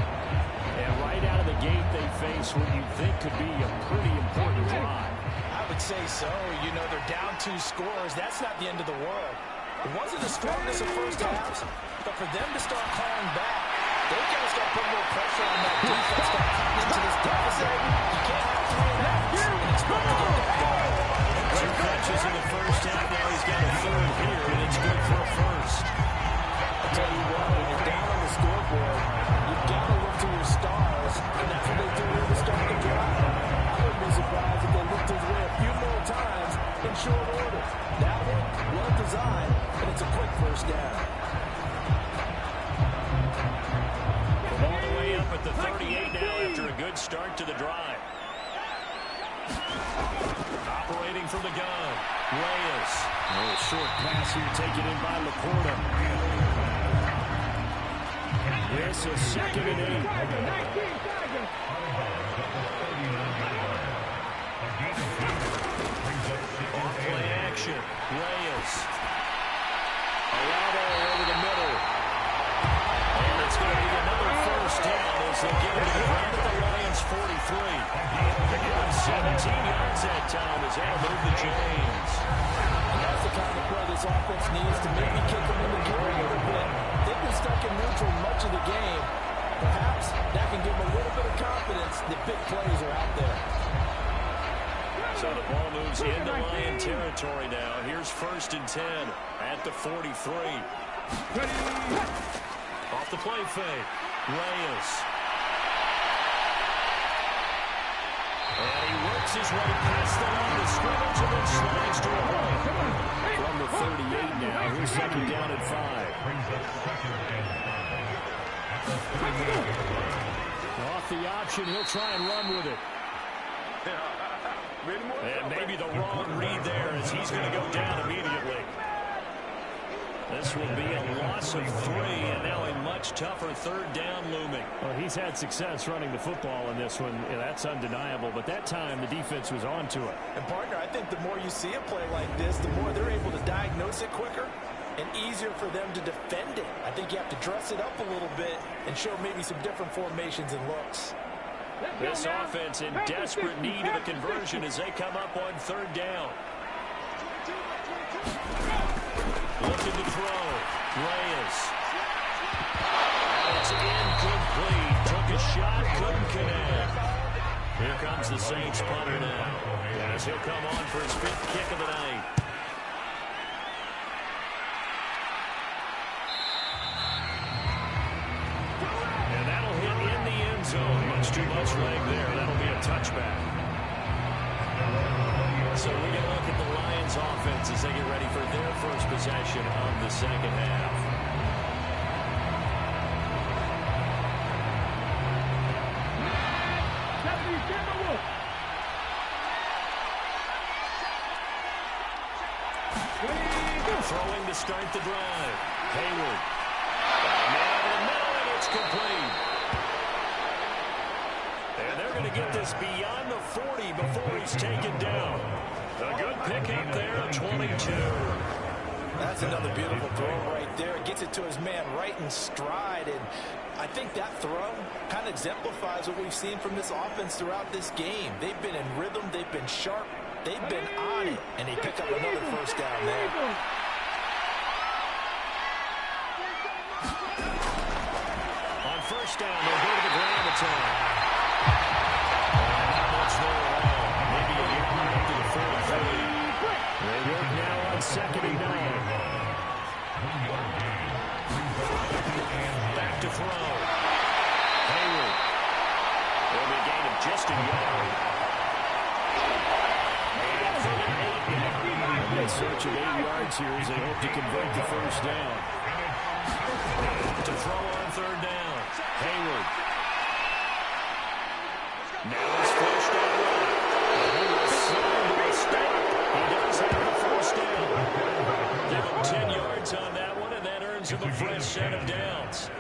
And right out of the gate, they face what you think could be a pretty important drive. I would say so. You know, they're down 2 scores. That's not the end of the world. It wasn't the strongest of first halves, but for them to start calling back, they've got to start putting more pressure on that defense, start cutting into this deficit. You can't have 3 and outs and expect to get that going. 2 catches in the first half. Now he's got a third here, and it's good for a first. I'll tell you what, when you're down on the scoreboard, you've got to look to your stars, and that's what they do here to start the drive. I wouldn't be surprised if they looked his way a few more times in short order. That one, well designed, and it's a quick first down. All the way up at the 38 now after a good start to the drive. Operating from the gun, Reyes. A short pass here taken in by Laporta. This is 2nd and 8. Off-play action, Reyes. Olave over the middle. And it's going to be another first down as they get it around at the Lions 43. 17 yards that time as they'll move the chains. And that's the kind of play this offense needs to maybe kick them into gear a little bit. They've been stuck in neutral much of the game. Perhaps that can give them a little bit of confidence that big plays are out there. So the ball moves into Lion territory now. Here's 1st and 10 at the 43. Off the play fake, Reyes. And he works his way past the line of scrimmage and then slides to a hole. From the 38 now, here's 2nd down and 5. Off the option, he'll try and run with it. And maybe the wrong read there as he's going to go down immediately. This will be a loss of 3, and now a much tougher 3rd down looming. Well, he's had success running the football in this one, and that's undeniable. But that time, the defense was on to it. And, partner, I think the more you see a play like this, the more they're able to diagnose it quicker and easier for them to defend it. I think you have to dress it up a little bit and show maybe some different formations and looks. This offense in desperate need of a conversion as they come up on 3rd down. Looking to throw. Reyes. It's incomplete. Took a shot, couldn't connect. Here comes the Saints punter now. As he'll come on for his 5th kick of the night. And that'll hit in the end zone. Much too much leg there. That'll be a touchback. So we get a look at the Lions offense as they get ready for their first possession of the second half. Throwing to start the drive. Hayward. Man over the middle, and it's complete. And they're going to get this beyond the 40 before he's taken down. A good pick up there, 22. That's another beautiful throw right there. Gets it to his man right in stride. And I think that throw kind of exemplifies what we've seen from this offense throughout this game. They've been in rhythm. They've been sharp. They've been on it. And they pick up another first down there. On first down, they'll go to the ground attack. And not much there at all. Maybe a yard to the 43. They work now on 2nd and 9. Back to throw. Hayward. There'll be a gain of just a yard. And from an 8-yard. In search of 8 yards here as they hope to convert the first down. To throw on 3rd down. Hayward. Now he's flushed out right. He will slow to a stop. He does have the first down. Down 10 yards on that one, and that earns him a fresh set of downs.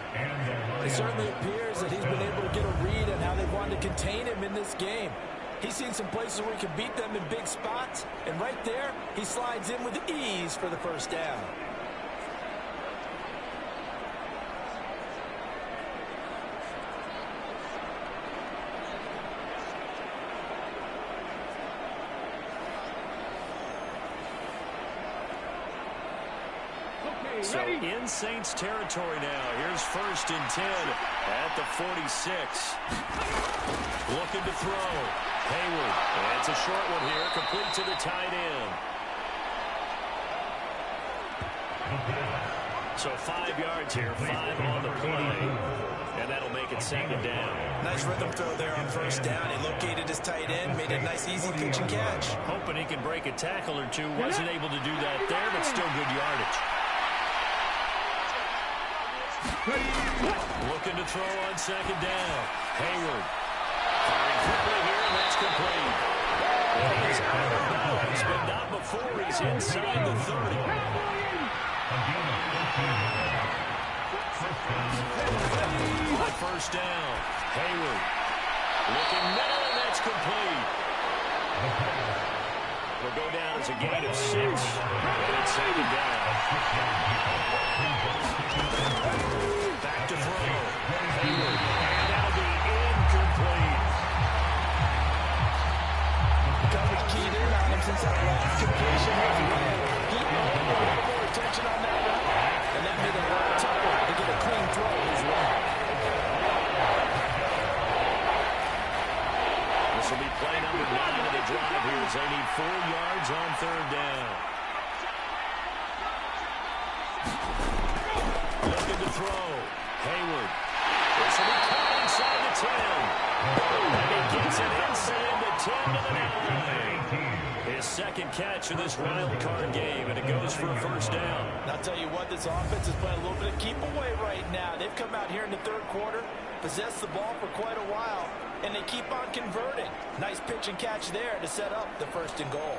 It certainly appears that he's been able to get a read on how they wanted to contain him in this game. He's seen some places where he can beat them in big spots, and right there, he slides in with ease for the first down. So in Saints territory now. Here's 1st and 10 at the 46. Looking to throw. Hayward. And it's a short one here. Complete to the tight end. So 5 yards here. 5 on the play. And that'll make it 2nd down. Nice rhythm throw there on first down. He located his tight end, made a nice easy pitch and catch. Hoping he can break a tackle or two. Wasn't able to do that there, but still good yardage. Looking to throw on 2nd down. Hayward. Firing quickly here, and that's complete. And he's out of bounds, but not before he's inside the 30. On 1st down, Hayward. Looking middle, and that's complete. It'll go down as a gain of 6. And it's 2nd down. Back to throw. Hayward. And that'll be incomplete. Coverage keyed in on him since that last completion was made. He owned a little more attention on that route, and that made it a lot tougher to get a clean throw his way. This will be play number 9 of the drive here as they need 4 yards on 3rd down. Looking to throw. Hayward. This will be caught inside the 10. And he gets it inside the 10 to the 9. His 2nd catch of this wild card game, and it goes for a first down. And I'll tell you what, this offense is playing a little bit of keep away right now. They've come out here in the 3rd quarter, possessed the ball for quite a while, and they keep on converting. Nice pitch and catch there to set up the 1st and goal.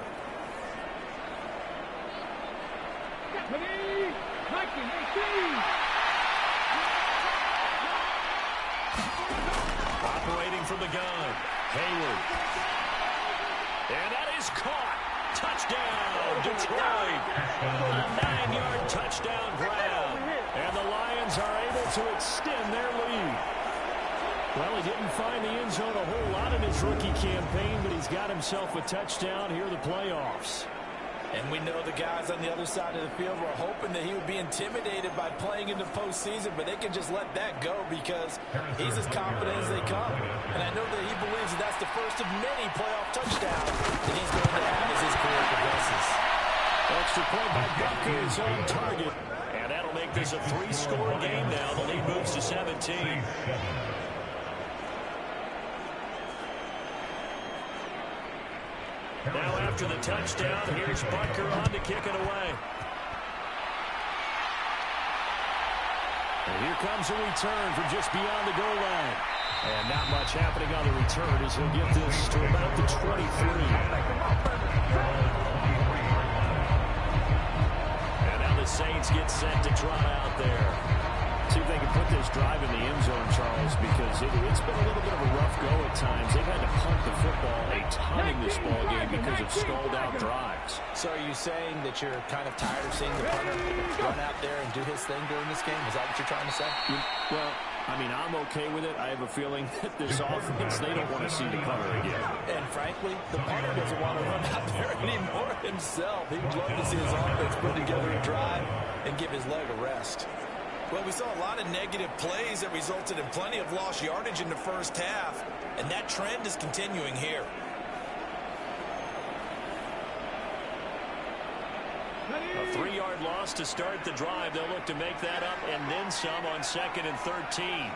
Operating from the gun, Hayward. And that is caught. Touchdown, Detroit. A 9-yard touchdown grab. And the Lions are able to extend their lead. Well, he didn't find the end zone a whole lot in his rookie campaign, but he's got himself a touchdown here in the playoffs. And we know the guys on the other side of the field were hoping that he would be intimidated by playing in the postseason, but they can just let that go because he's as confident as they come. And I know that he believes that that's the first of many playoff touchdowns that he's going to have as his career progresses. Extra point by Bucker is on target. And that'll make this a 3-score game now. The lead moves to 17. Now after the touchdown, here's Butker on to kick it away. And here comes a return from just beyond the goal line. And not much happening on the return as he'll get this to about the 23. And now the Saints get set to try out there. See if they can put this drive in the end zone, Charles, because it's been a little bit of a rough go at times. They've had to punt the football a ton in this ball game because of stalled-out drives. So are you saying that you're kind of tired of seeing the punter run out there and do his thing during this game? Is that what you're trying to say? Well, I mean, I'm okay with it. I have a feeling that this offense, they don't want to see the punter again. And frankly, the punter doesn't want to run out there anymore himself. He'd love to see his offense put together a drive and give his leg a rest. Well, we saw a lot of negative plays that resulted in plenty of lost yardage in the first half, and that trend is continuing here. A 3-yard loss to start the drive. They'll look to make that up and then some on 2nd and 13.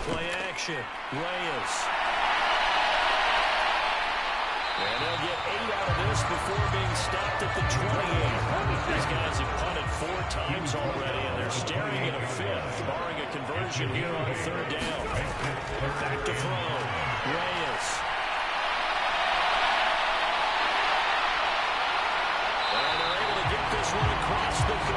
Play action. Reyes. And they'll get 8 out of this before being stopped at the 28. These guys have punted 4 times already, and they're staring at a 5th, barring a conversion here on 3rd down. Back to throw. Reyes. This one across the 35.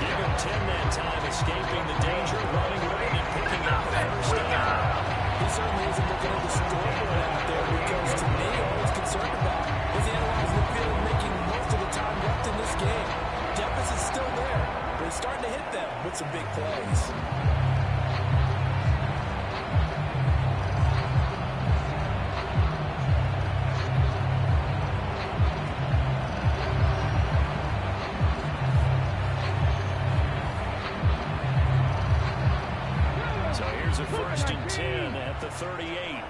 Give him 10 that time, escaping the danger, running with it, and picking up the first down. He certainly isn't looking at the scoreboard out there because, to me, all he's concerned about is analyzing the field and making most of the time left in this game. Deficit's still there, but he's starting to hit them with some big plays. A 1st and 10 at the 38.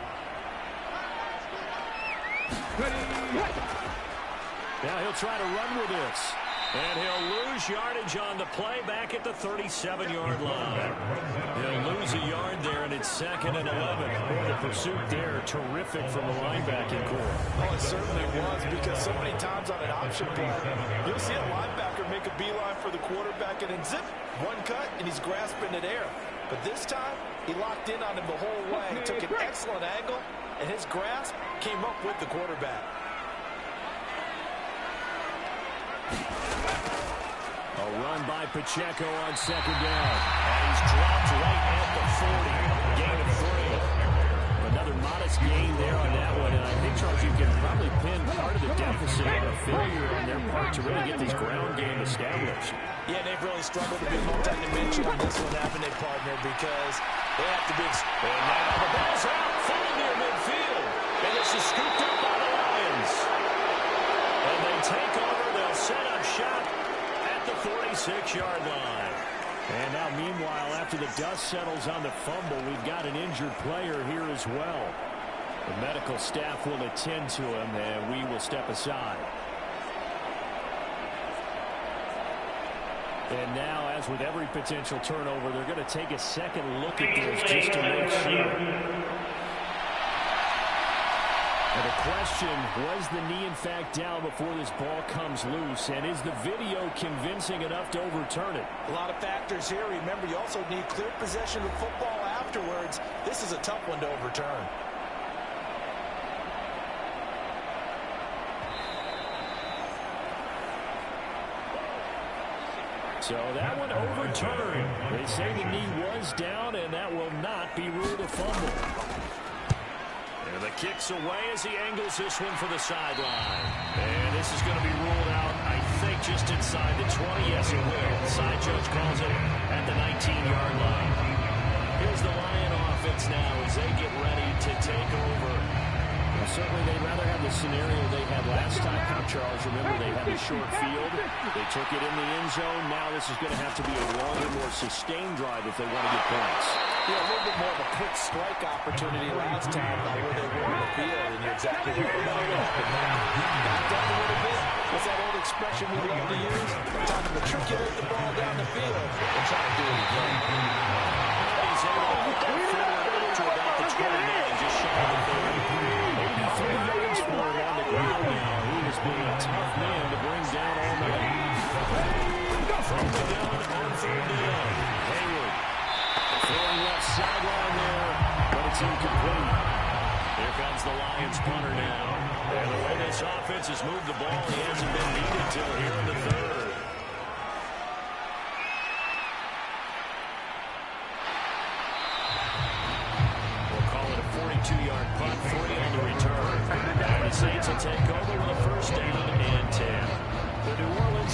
Now he'll try to run with this. And he'll lose yardage on the play back at the 37-yard line. He'll lose a yard there, and it's 2nd and 11. Boy, the pursuit there, terrific from the linebacking core. Oh, it certainly was, because so many times on an option play, you'll see a linebacker make a beeline for the quarterback, and then zip, one cut, and he's grasping at air. But this time, he locked in on him the whole way, took an excellent angle, and his grasp came up with the quarterback. A run by Pacheco on 2nd down. And he's dropped right at the 40. Gain of 3. Another modest gain there on that one. And I think, Charles, you can probably pin part of the deficit on a failure on their part to really get this ground game established. Yeah, they've really struggled to be multi-dimensional on this one, haven't they, partner? Because they have to be... And now the ball's out, full near midfield. And this is scooped up by the Lions. And they take over. They'll set up shop at the 46-yard line. And now, meanwhile, after the dust settles on the fumble, we've got an injured player here as well. The medical staff will attend to him, and we will step aside. And now, as with every potential turnover, they're going to take a second look at this just to make sure. And the question, was the knee in fact down before this ball comes loose? And is the video convincing enough to overturn it? A lot of factors here. Remember, you also need clear possession of football afterwards. This is a tough one to overturn. So that one overturned. They say the knee was down, and that will not be ruled a fumble. And the kick's away as he angles this one for the sideline. And this is going to be ruled out, I think, just inside the 20. Yes, it will. The side judge calls it at the 19-yard line. Here's the Lion offense now as they get ready to take over. Well, certainly they'd rather have the scenario they had last time out, Charles. Remember, they had a short field. They took it in the end zone. Now this is going to have to be a longer, more sustained drive if they want to get points. Yeah, a little bit more of a quick strike opportunity last time by where they were in the field, and you're exactly right about that. Backed up a little bit. What's that old expression we love to use? Time to matriculate the ball down the field and try to do it again. He's able to put that forward to about the 29, just shy of the 30. 83 yards for him on the ground now. He has been a tough man to bring down all night. From the gun on 3rd down. Hayward. Throwing left sideline there, but it's incomplete. Here comes the Lions punter now. And the way this offense has moved the ball, he hasn't been needed till here in the 3rd.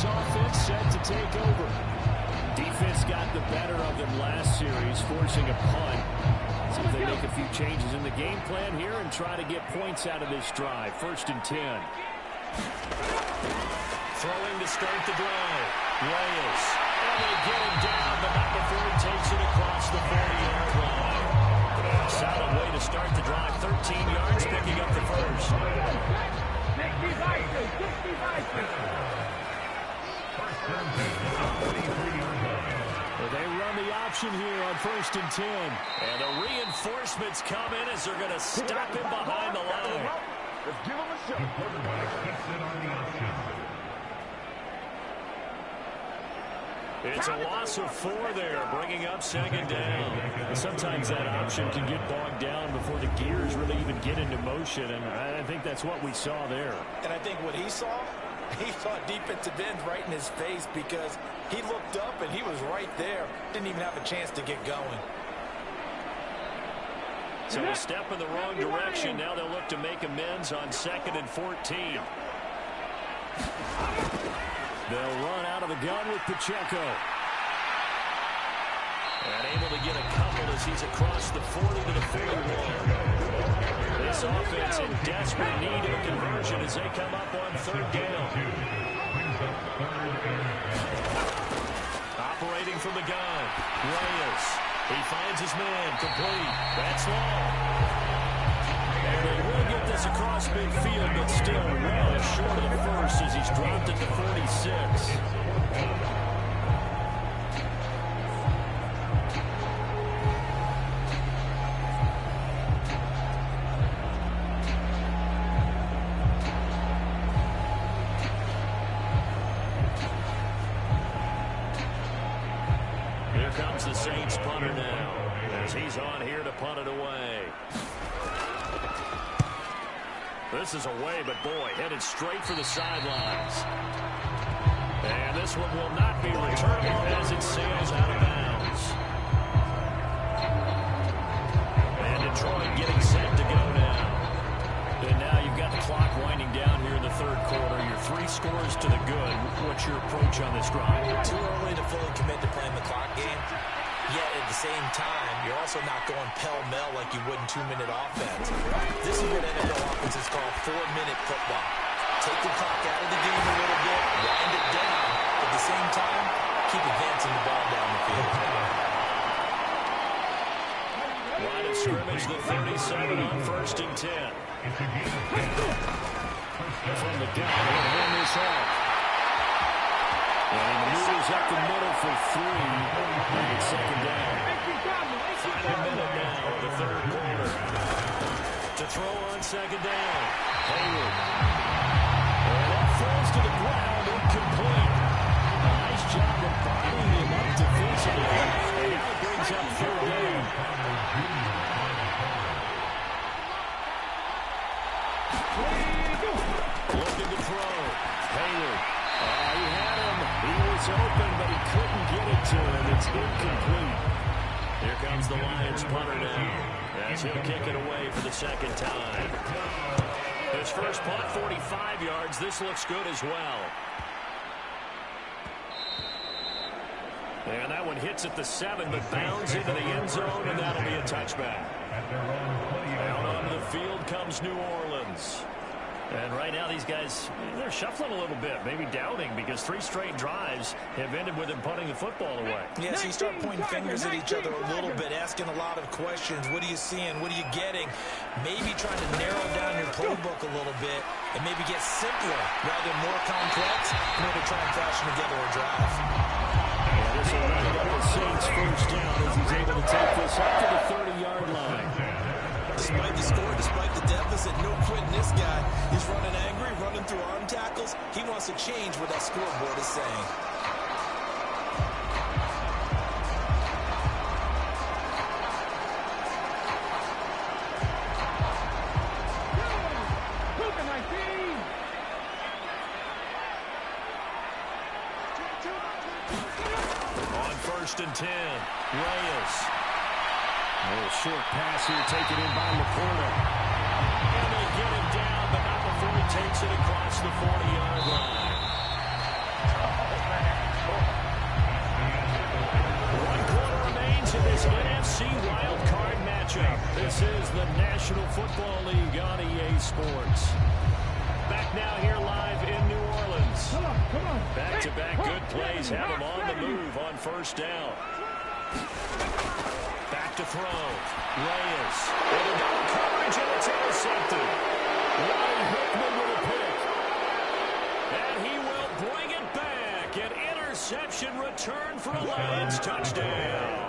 this offense set to take over. Defense got the better of them last series, forcing a punt. See if they make a few changes in the game plan here and try to get points out of this drive. 1st and 10. Throwing to start the drive. Reyes. And they get him down, but not before he takes it across the 40-yard line. Solid way to start the drive. 13 yards, picking up the first. Well, they run the option here on 1st and 10. And the reinforcements come in as they're going to stop him behind the line. The quarterback keeps it on the option. It's a loss of 4 there, bringing up 2nd down. Sometimes that option can get bogged down before the gears really even get into motion, and I think that's what we saw there. And I think what he saw defensive end right in his face, because he looked up and he was right there. Didn't even have a chance to get going. So a step in the wrong direction. Now they'll look to make amends on 2nd and 14. They'll run out of the gun with Pacheco. And able to get a couple as he's across the 40 to the 41. This offense in desperate need of a conversion as they come up on 3rd down. Operating from the gun. Reyes. He finds his man. Complete. That's long. And they will get this across midfield, but still well short of the first as he's dropped it to 46. Here comes the Saints punter now as he's on here to punt it away. This is away, but boy, headed straight for the sidelines. And this one will not be returnable as it sails out of bounds. And Detroit getting set to go now. And now you've got the clock winding down here in the 3rd quarter. You're 3 scores to the good. What's your approach on this drive? Too early to fully commit to playing the clock game. Yet at the same time, you're also not going pell-mell like you would in 2-minute offense. This is what NFL offenses call 4-minute football. Take the clock out of the game a little bit, wind it down. At the same time, keep advancing the ball down the field. Line of scrimmage, the 37 on 1st and 10. From the gun, they'll run this off. And he moves up the middle for 3. And it's 2nd down. Final minute now of the 3rd quarter. To throw on 2nd down. Hayward. And that falls to the ground, incomplete. A nice job of bottling him up defensively. And now it brings up 3rd down. Looking to throw. Hayward. He had him. He was open, but he couldn't get it to him. It's incomplete. Here comes the Lions punter now as he'll kick it away for the 2nd time. His first punt, 45 yards. This looks good as well. And that one hits at the 7, but bounds into the end zone, and that'll be a touchback. Out onto the field comes New Orleans. And right now these guys, they're shuffling a little bit, maybe doubting, because 3 straight drives have ended with them punting the football away. Yeah, so you start pointing fingers at each other a little bit, asking a lot of questions. What are you seeing? What are you getting? Maybe trying to narrow down your playbook a little bit and maybe get simpler rather than more complex in order to try and fashion together a drive. And this will round up the Saints' first down as he's able to take this up to the 30-yard line. Despite the score, despite the deficit, no quitting this guy. He's running angry, running through arm tackles. He wants to change what that scoreboard is saying. On 1st and 10, Reyes. A little short pass here taken in by Laporta. And they get him down, but not before he takes it across the 40-yard line. Sunday's NFC wildcard matchup. This is the National Football League on EA Sports. Back now here live in New Orleans. Back-to-back good plays have them on the move on first down. Back to throw. Reyes. Into double coverage, and it's intercepted. Ryan Hickman with a pick. And he will bring it back. An interception return for a Lions touchdown.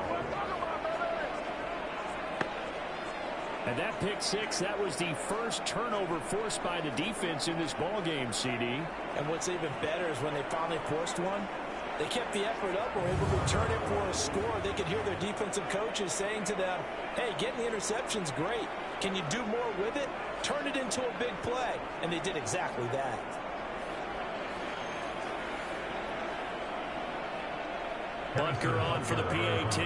And that pick six, that was the first turnover forced by the defense in this ballgame, CD. And what's even better is when they finally forced one, they kept the effort up, were able to return it for a score. They could hear their defensive coaches saying to them, hey, getting the interception's great. Can you do more with it? Turn it into a big play. And they did exactly that. Butker on for the PAT.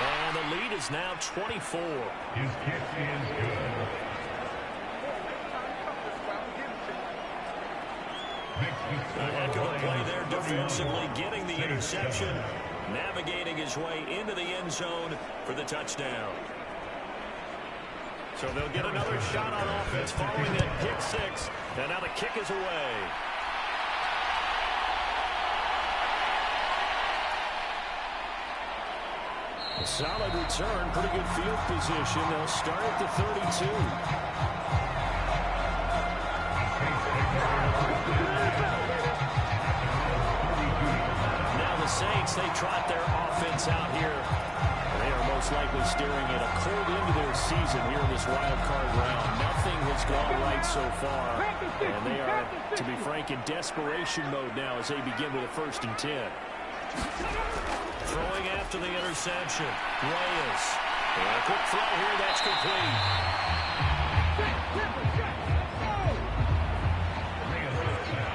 And the lead is now 24. His kick is good. A heck of a play there defensively, getting the interception, navigating his way into the end zone for the touchdown. So they'll get another shot on offense following that pick six. And now the kick is away. A solid return, pretty good field position. They'll start at the 32. Now the Saints, they trot their offense out here. They are most likely staring at a cold end to their season here in this wild card round. Nothing has gone right so far. And they are, to be frank, in desperation mode now as they begin with a 1st and 10. Throwing after the interception. Reyes. And a quick throw here, that's complete.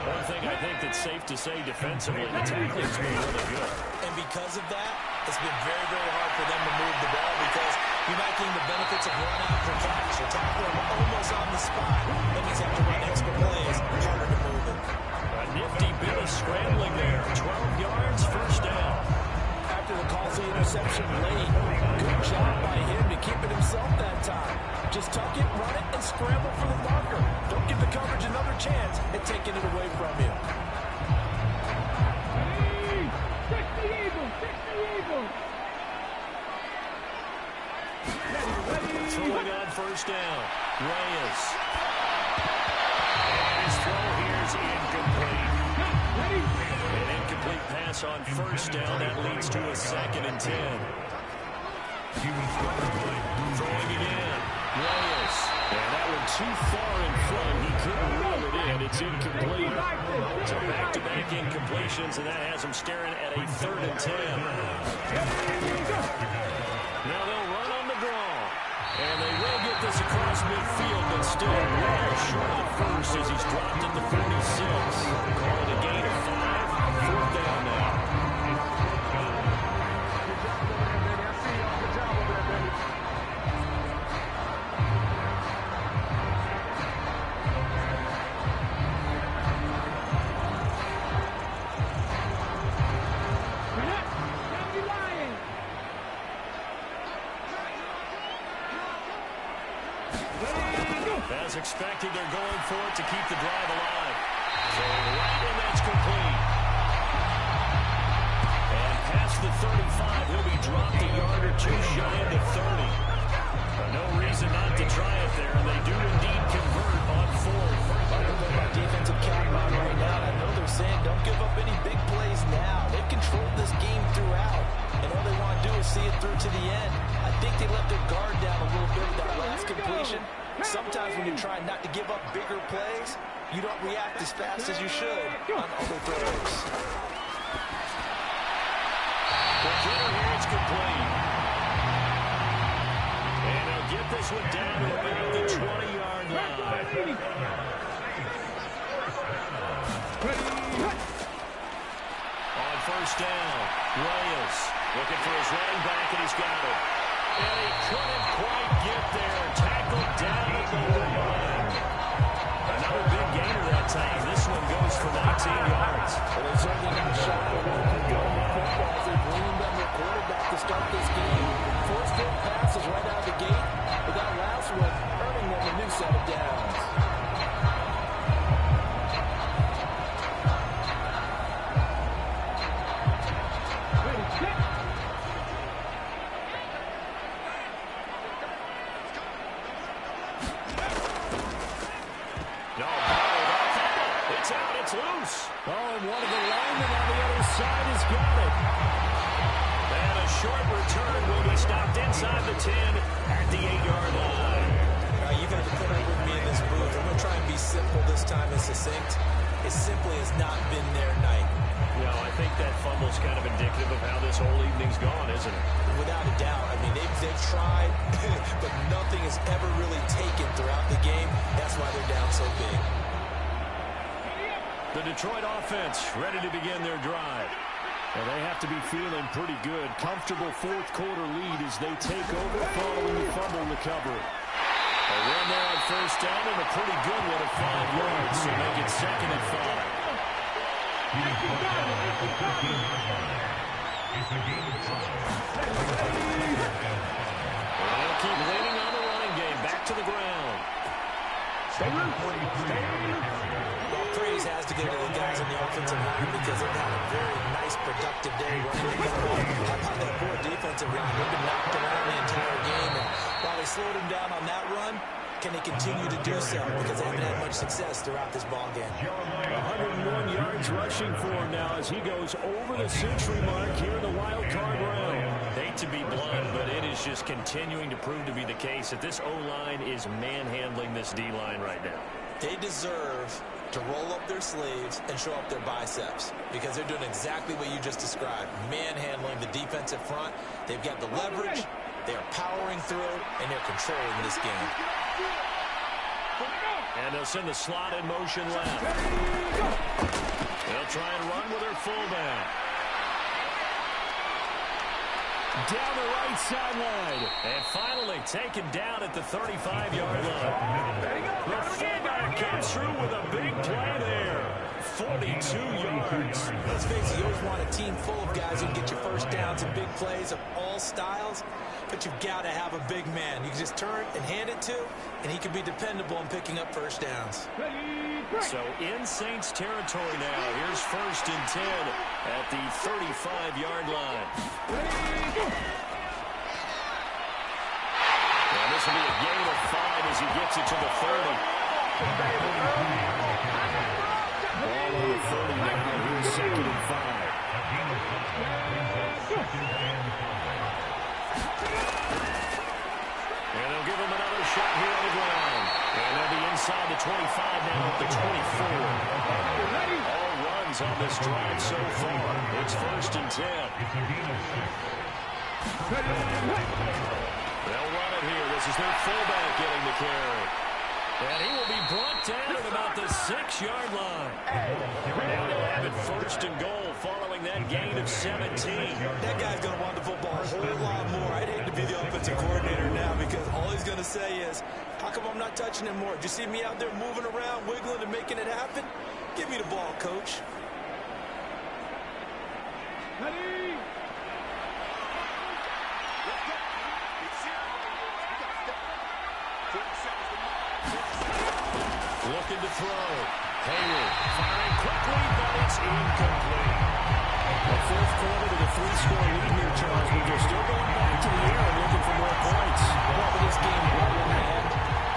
One thing I think that's safe to say defensively, the tackling's been really good. And because of that, it's been very, very hard for them to move the ball because you're not getting the benefits of run after catch. You're tackling them almost on the spot. That means you have to run extra plays. Harder to move it. A nifty bit of scrambling there. 12 yards, 1st down. After the costly interception late, good job by him to keep it himself that time. Just tuck it, run it, and scramble for the marker. Don't give the coverage another chance at taking it away from you. Throwing on 1st down. Reyes. And his throw here is incomplete. An incomplete pass on 1st down. That leads to a 2nd and 10. Throwing again. Reyes. And that one too far in front. He couldn't reel it in. It's incomplete. So back-to-back incompletions, and that has him staring at a 3rd and 10. Now they'll run on the draw. And they will get this across midfield, but still well short of the first as he's dropped at the 46. Call it a gain of 5. 4th down now. As expected, they're going for it to keep the drive alive. So right, and that's complete. And past the 35, he'll be dropped a yard or two shy of the 30. No reason not to try it there, and they do indeed convert on 4th. I don't know about defensive count on right now. I know they're saying don't give up any big plays now. They've controlled this game throughout, and all they want to do is see it through to the end. I think they let their guard down a little bit with that last completion. Sometimes when you're trying not to give up bigger plays, you don't react as fast as you should on other throws. The throw here is complete. And they'll get this one down to about the 20-yard line. On 1st down, Reyes looking for his running back, and he's got it. And he couldn't quite get there. Tackled down at the 1. Another big gainer that time. This one goes for 19 yards. Well, It's loose. Oh, and one of the linemen on the other side has got it. And a short return will be stopped inside the 10 at the 8-yard line. You've had to put up with me in this booth. I'm going to try and be simple this time and succinct. It simply has not been their night. I think that fumble's kind of indicative of how this whole evening's gone, isn't it? Without a doubt. I mean, they've tried, but nothing has ever really taken throughout the game. That's why they're down so big. The Detroit offense ready to begin their drive. And they have to be feeling pretty good. Comfortable fourth-quarter lead as they take over following the fumble recovery. A run there on first down and a pretty good one at 5 yards. So make it 2nd and 5. It's a game of They'll keep leaning on the running game. Back to the ground. Well, praise has to go to the guys on the offensive line because they've had a very nice, productive day running the ball. How about that poor defensive line? They've been knocked around the entire game, and while they slowed them down on that run, can they continue to do so? Because they haven't had much success throughout this ball game. 101 yards rushing for him now as he goes over the century mark here in the wild card round. Hate to be blunt, but it is just continuing to prove to be the case that this O-line is manhandling this D-line right now. They deserve to roll up their sleeves and show up their biceps because they're doing exactly what you just described, manhandling the defensive front. They've got the leverage, they are powering through, and they're controlling this game. And they'll send the slot in motion left. They'll try and run with their fullback. Down the right sideline. And finally taken down at the 35-yard line. The fullback comes through with a big play there. 42 yards. Let's face it, you always want a team full of guys who can get you first downs and big plays of all styles, but you've got to have a big man. You can just turn and hand it to, and he can be dependable in picking up first downs. So in Saints territory now. Here's 1st and 10 at the 35-yard line. And this will be a gain of 5 as he gets it to the 30. Ball on the 30 now. Here's 2nd and 5. And they'll give him another shot here on the ground. And they'll be inside the 25 now at the 24. All runs on this drive so far. It's 1st and 10. They'll run it here. This is their fullback getting the carry. And he will be brought down at about the 6-yard line. Now they'll have it 1st and goal following that gain of 17. That guy's going to want the football a whole lot more. I'd hate to be the offensive coordinator now because all he's going to say is, how come I'm not touching him more? Did you see me out there moving around, wiggling, and making it happen? Give me the ball, coach. Looking to throw. Hayward firing quickly, but it's incomplete. The 4th quarter to the 3-score lead here, Charles. We're still going back to the air and looking for more points. Well, with this game well in hand,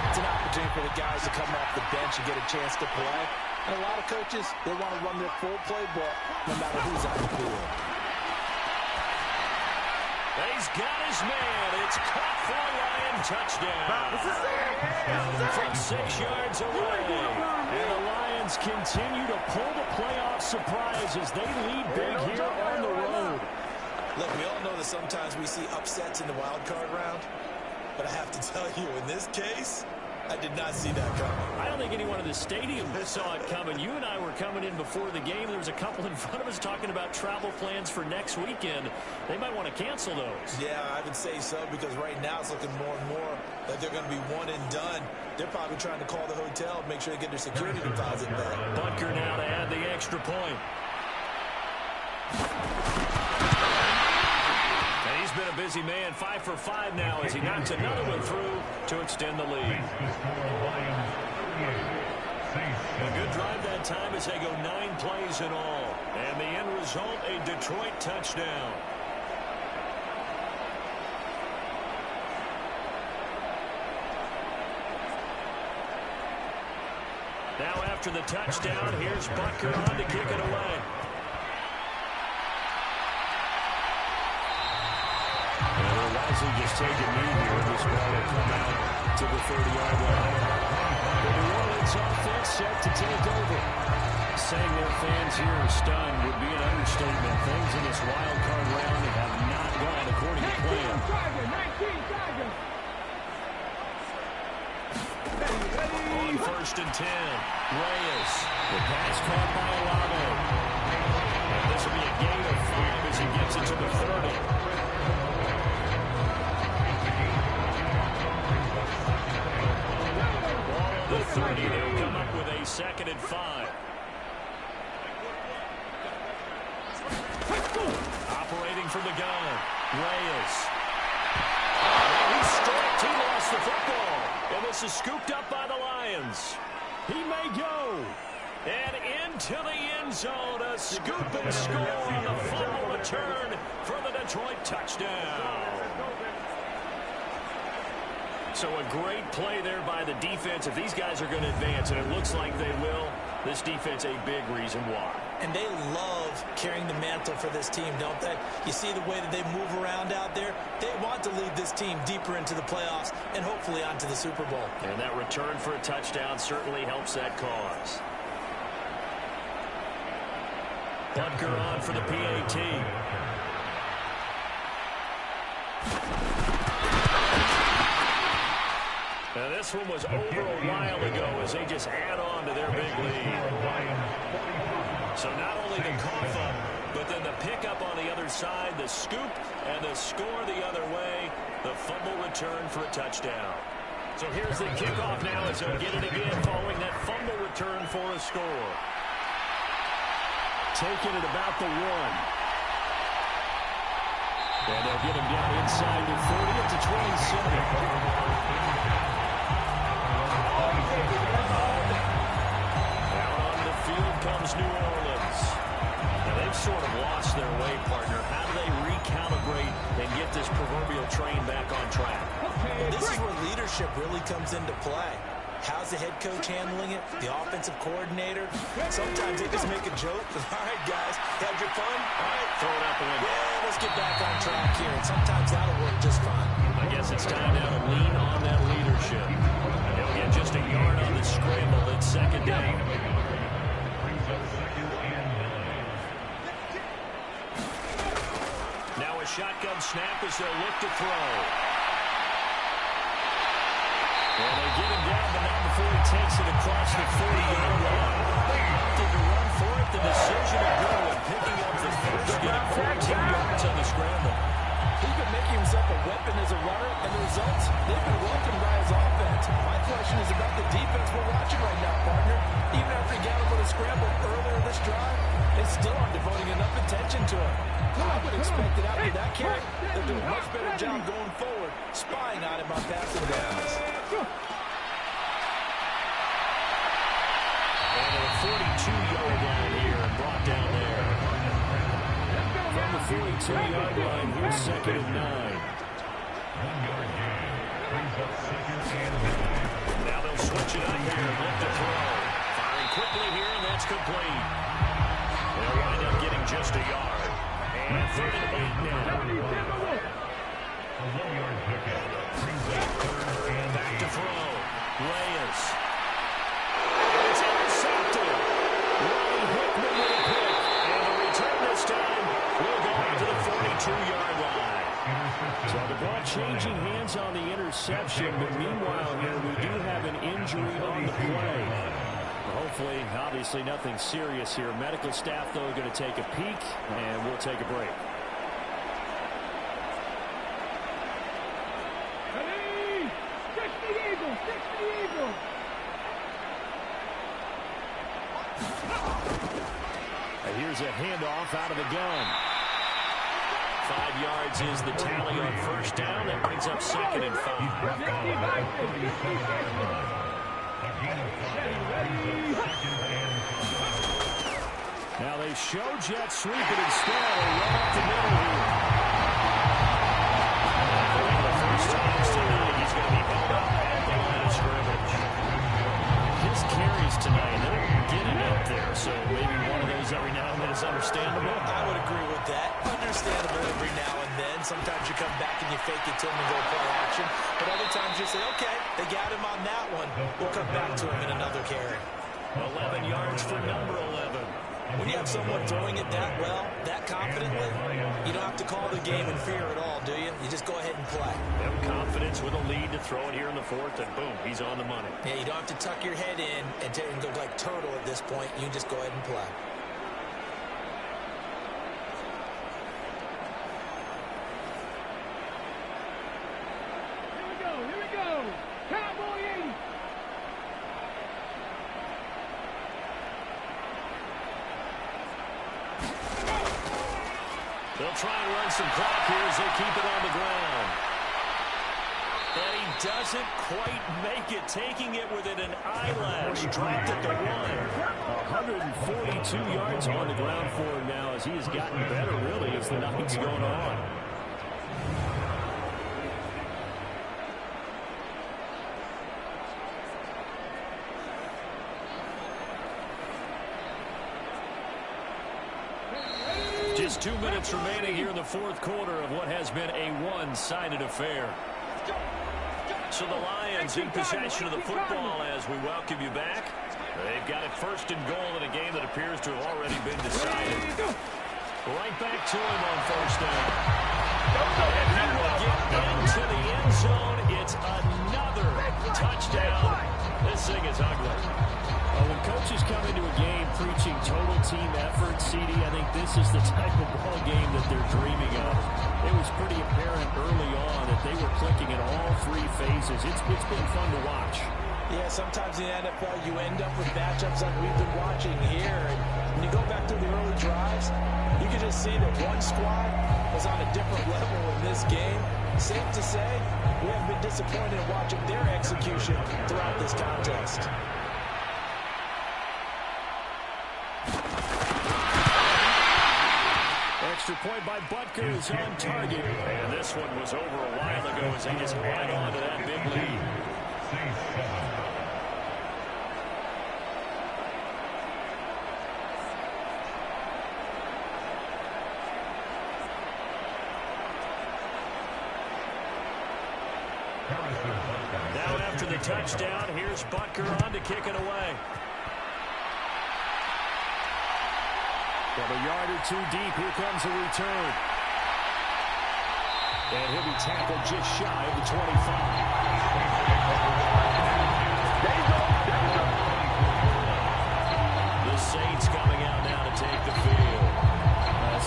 it's an opportunity for the guys to come off the bench and get a chance to play. And a lot of coaches, they want to run their full playbook no matter who's on the field. He's got his man. It's caught for a Lion touchdown. From 6 yards away. And the Lions continue to pull the playoff surprise as they lead big here on the road. Look, we all know that sometimes we see upsets in the wild card round. But I have to tell you, in this case, I did not see that coming. I don't think anyone in the stadium saw it coming. You and I were coming in before the game. There was a couple in front of us talking about travel plans for next weekend. They might want to cancel those. Yeah, I would say so because right now it's looking more and more that they're going to be one and done. They're probably trying to call the hotel and make sure they get their security deposit back. Butker now to add the extra point. He's been a busy man, 5 for 5 now as he knocks another one through to extend the lead. A good drive that time as they go 9 plays in all. And the end result, a Detroit touchdown. Now after the touchdown, here's Butker on to kick it away. And they'll wisely just take a knee here. This ball will come out to the 30-yard line. The New Orleans offense set to take over. Saying their fans here are stunned would be an understatement. Things in this wild card round have not gone according to plan. On 1st and 10, Reyes. The pass caught by Olave. And this will be a gain of 5 as he gets it to the 30. Ball on the 30. They'll come up with a 2nd and 5. Operating from the gun, Reyes. He's stripped. He lost the football. And this is scooped up by the Lions. He may go. And into the end zone, a scoop and score on the fumble return for the Detroit touchdown. So a great play there by the defense. If these guys are going to advance, and it looks like they will, this defense a big reason why. And they love carrying the mantle for this team, don't they? You see the way that they move around out there? They want to lead this team deeper into the playoffs and hopefully onto the Super Bowl. And that return for a touchdown certainly helps that cause. Butker on for the PAT. Now this one was over a while ago as they just add on to their big lead. So not only the cough up, but then the pickup on the other side, the scoop, and the score the other way, the fumble return for a touchdown. So here's the kickoff now as they'll get it again following that fumble return for a score. Taking it about the 1. And they'll get him down inside the 30 up to 27. Out on the field comes New Orleans. Now they've sort of lost their way, partner. How do they recalibrate and get this proverbial train back on track? Well, this is where leadership really comes into play. How's the head coach handling it? The offensive coordinator? Sometimes they just make a joke. All right, guys, had your fun? All right, Throw it out the window. yeah, let's get back on track here. And sometimes that'll work just fine. I guess it's time now to lean on that leadership. They'll get just a yard on the scramble. It's 2nd down. Now a shotgun snap as they'll look to throw. Well, they get him down, but not before he takes it across the 40-yard line. They opted to run for it. The decision of Goodwin picking up the first, getting 14 yards on the scramble. He's been making himself a weapon as a runner, and the results, they've been welcomed by his offense. My question is about the defense we're watching right now, partner. Even after he got him with a scramble earlier in this drive, they still aren't devoting enough attention to him. I would expect that after that carry, they'll do a much better job going forward, spying on him on passing downs. And a 42-yard down here and brought down there. From the 42-yard line, here's 2nd and 9. 1-yard gain. Brings up 2nd and 9. Now they'll switch it up here and look to throw. Firing quickly here, and that's complete. They'll wind up getting just a yard. And 3rd and 8 now. A 1-yard pickup. Brings up 3rd and 8. Back to throw. Reyes. It's intercepted. Ronnie Hickman with a pick. And the return this time will go out to the 42-yard line. So the ball changing hands on the interception, but meanwhile here we do have an injury on the play. Hopefully, obviously nothing serious here. Medical staff, though, are going to take a peek, and we'll take a break. And here's a handoff out of the gun. 5 yards is the tally on 1st down. That brings up 2nd and 5. Now they show jet sweep it instead. They run up the middle here. For the first time tonight, he's going to be held up at the line of scrimmage. His carry carries tonight. They didn't get it up there, so maybe one of those every now and then is understandable. I would agree with that. Understandable every now and then. Sometimes you come back and you fake it to him and go play action. But other times you say, okay, they got him on that one. We'll come back to him in another carry. 11 yards for number 11. When you have someone throwing it that well, that confidently, you don't have to call the game in fear at all, do you? You just go ahead and play. Have confidence with a lead to throw it here in the fourth, and boom, he's on the money. Yeah, you don't have to tuck your head in and go like turtle at this point. You just go ahead and play. Here we go. Cowboy 80. They'll try and run some clock here as they keep it on the ground. And he doesn't quite make it, taking it within an eyelash. Dropped at the 1. 142 yards on the ground for him now as he has gotten better, really, as the night's going on. Just 2 minutes remaining here in the fourth quarter of what has been a one-sided affair. So the Lions in possession of the football as we welcome you back. They've got it first and goal in a game that appears to have already been decided. Right back to him on first down. And he will get into the end zone. It's another touchdown. This thing is ugly. When coaches come into a game preaching total team effort, CD, I think this is the type of ball game that they're dreaming of. It was pretty apparent early on that they were clicking in all three phases. It's been fun to watch. Yeah, sometimes in the NFL you end up with matchups like we've been watching here. And when you go back to the early drives, you can just see that one squad was on a different level in this game. Safe to say, we haven't been disappointed in watching their execution throughout this contest. Extra point by Butker is on target. And this one was over a while ago as they just hang on to that big lead. Now after the touchdown, here's Butker on to kick it away. From a yard or two deep, here comes a return. And he'll be tackled just shy of the 25. The Saints coming out now to take the field.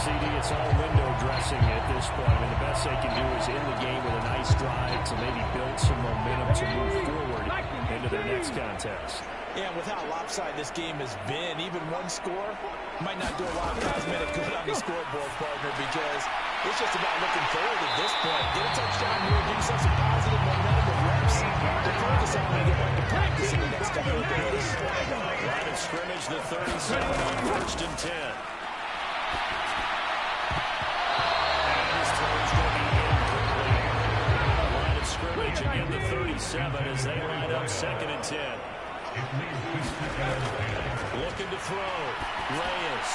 CD, it's all window dressing at this point. I mean, the best they can do is end the game with a nice drive to maybe build some momentum to move forward into their next contest. Yeah, with how lopsided this game has been, even one score might not do a lot of cosmetic good on the scoreboard, partner, because it's just about looking forward at this point. Get a touchdown here, give yourself some positive momentum with reps. To focus on when you get back to practice in the next couple of days. Line of scrimmage, the 37 on 1st and 10. And this throw is going to be incomplete. Line of scrimmage again, the 37 as they line up 2nd and 10. Looking to throw. Reyes.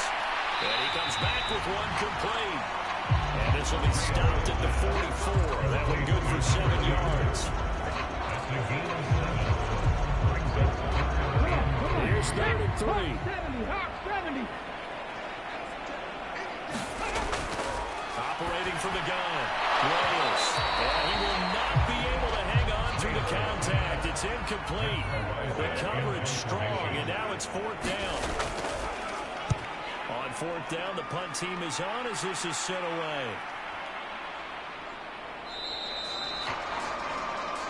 And he comes back with one complete. And this will be stopped at the 44. That one good for 7 yards. Here's 3rd and 3. Operating from the gun. Reyes. And he will not be able to hang on through the contact. It's incomplete. The coverage strong, and now it's 4th down. On 4th down, the punt team is on as this is sent away.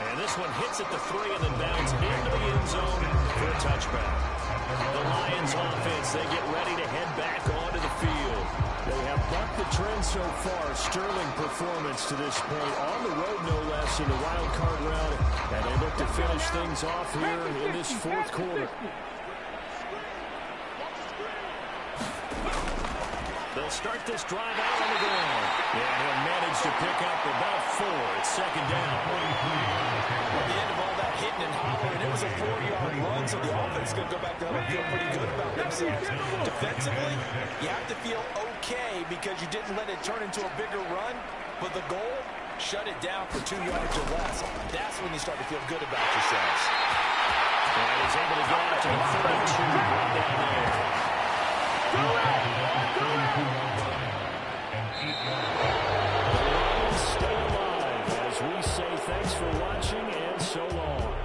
And this one hits at the 3 and then bounds into the end zone for a touchback. The Lions offense, they get ready to head back onto the field. They have bucked the trend so far. Sterling performance to this point. On the road, no less, in the wild card round. And they look to finish things off here in this 4th quarter. They'll start this drive out on the ground. Yeah, he'll manage to pick up about 4. It's second down. At the end of all that hitting and hollering, it was a 4-yard run, so the offense is going to go back to home and feel pretty good about themselves. Defensively, you have to feel okay because you didn't let it turn into a bigger run, but the goal, shut it down for 2 yards or less. That's when you start to feel good about yourselves. And he's able to get out to the 32 right down there. The Lions stay alive as we say thanks for watching and so long.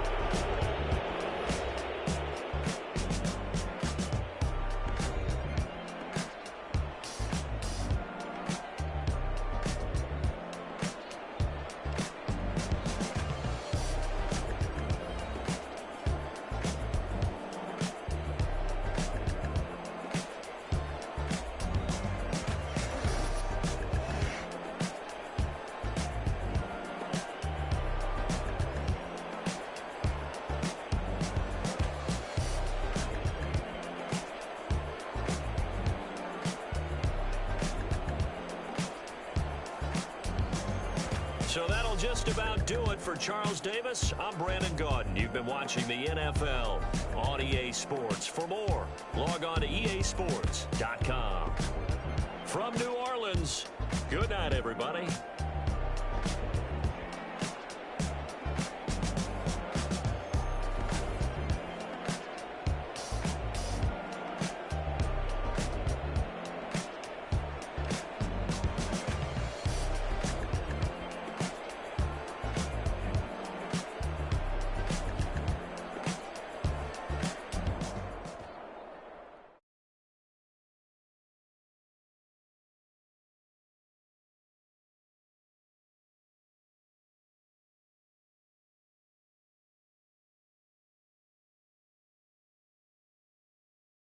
So that'll just about do it for Charles Davis. I'm Brandon Gaudin. You've been watching the NFL on EA Sports. For more, log on to easports.com. From New Orleans, good night, everybody.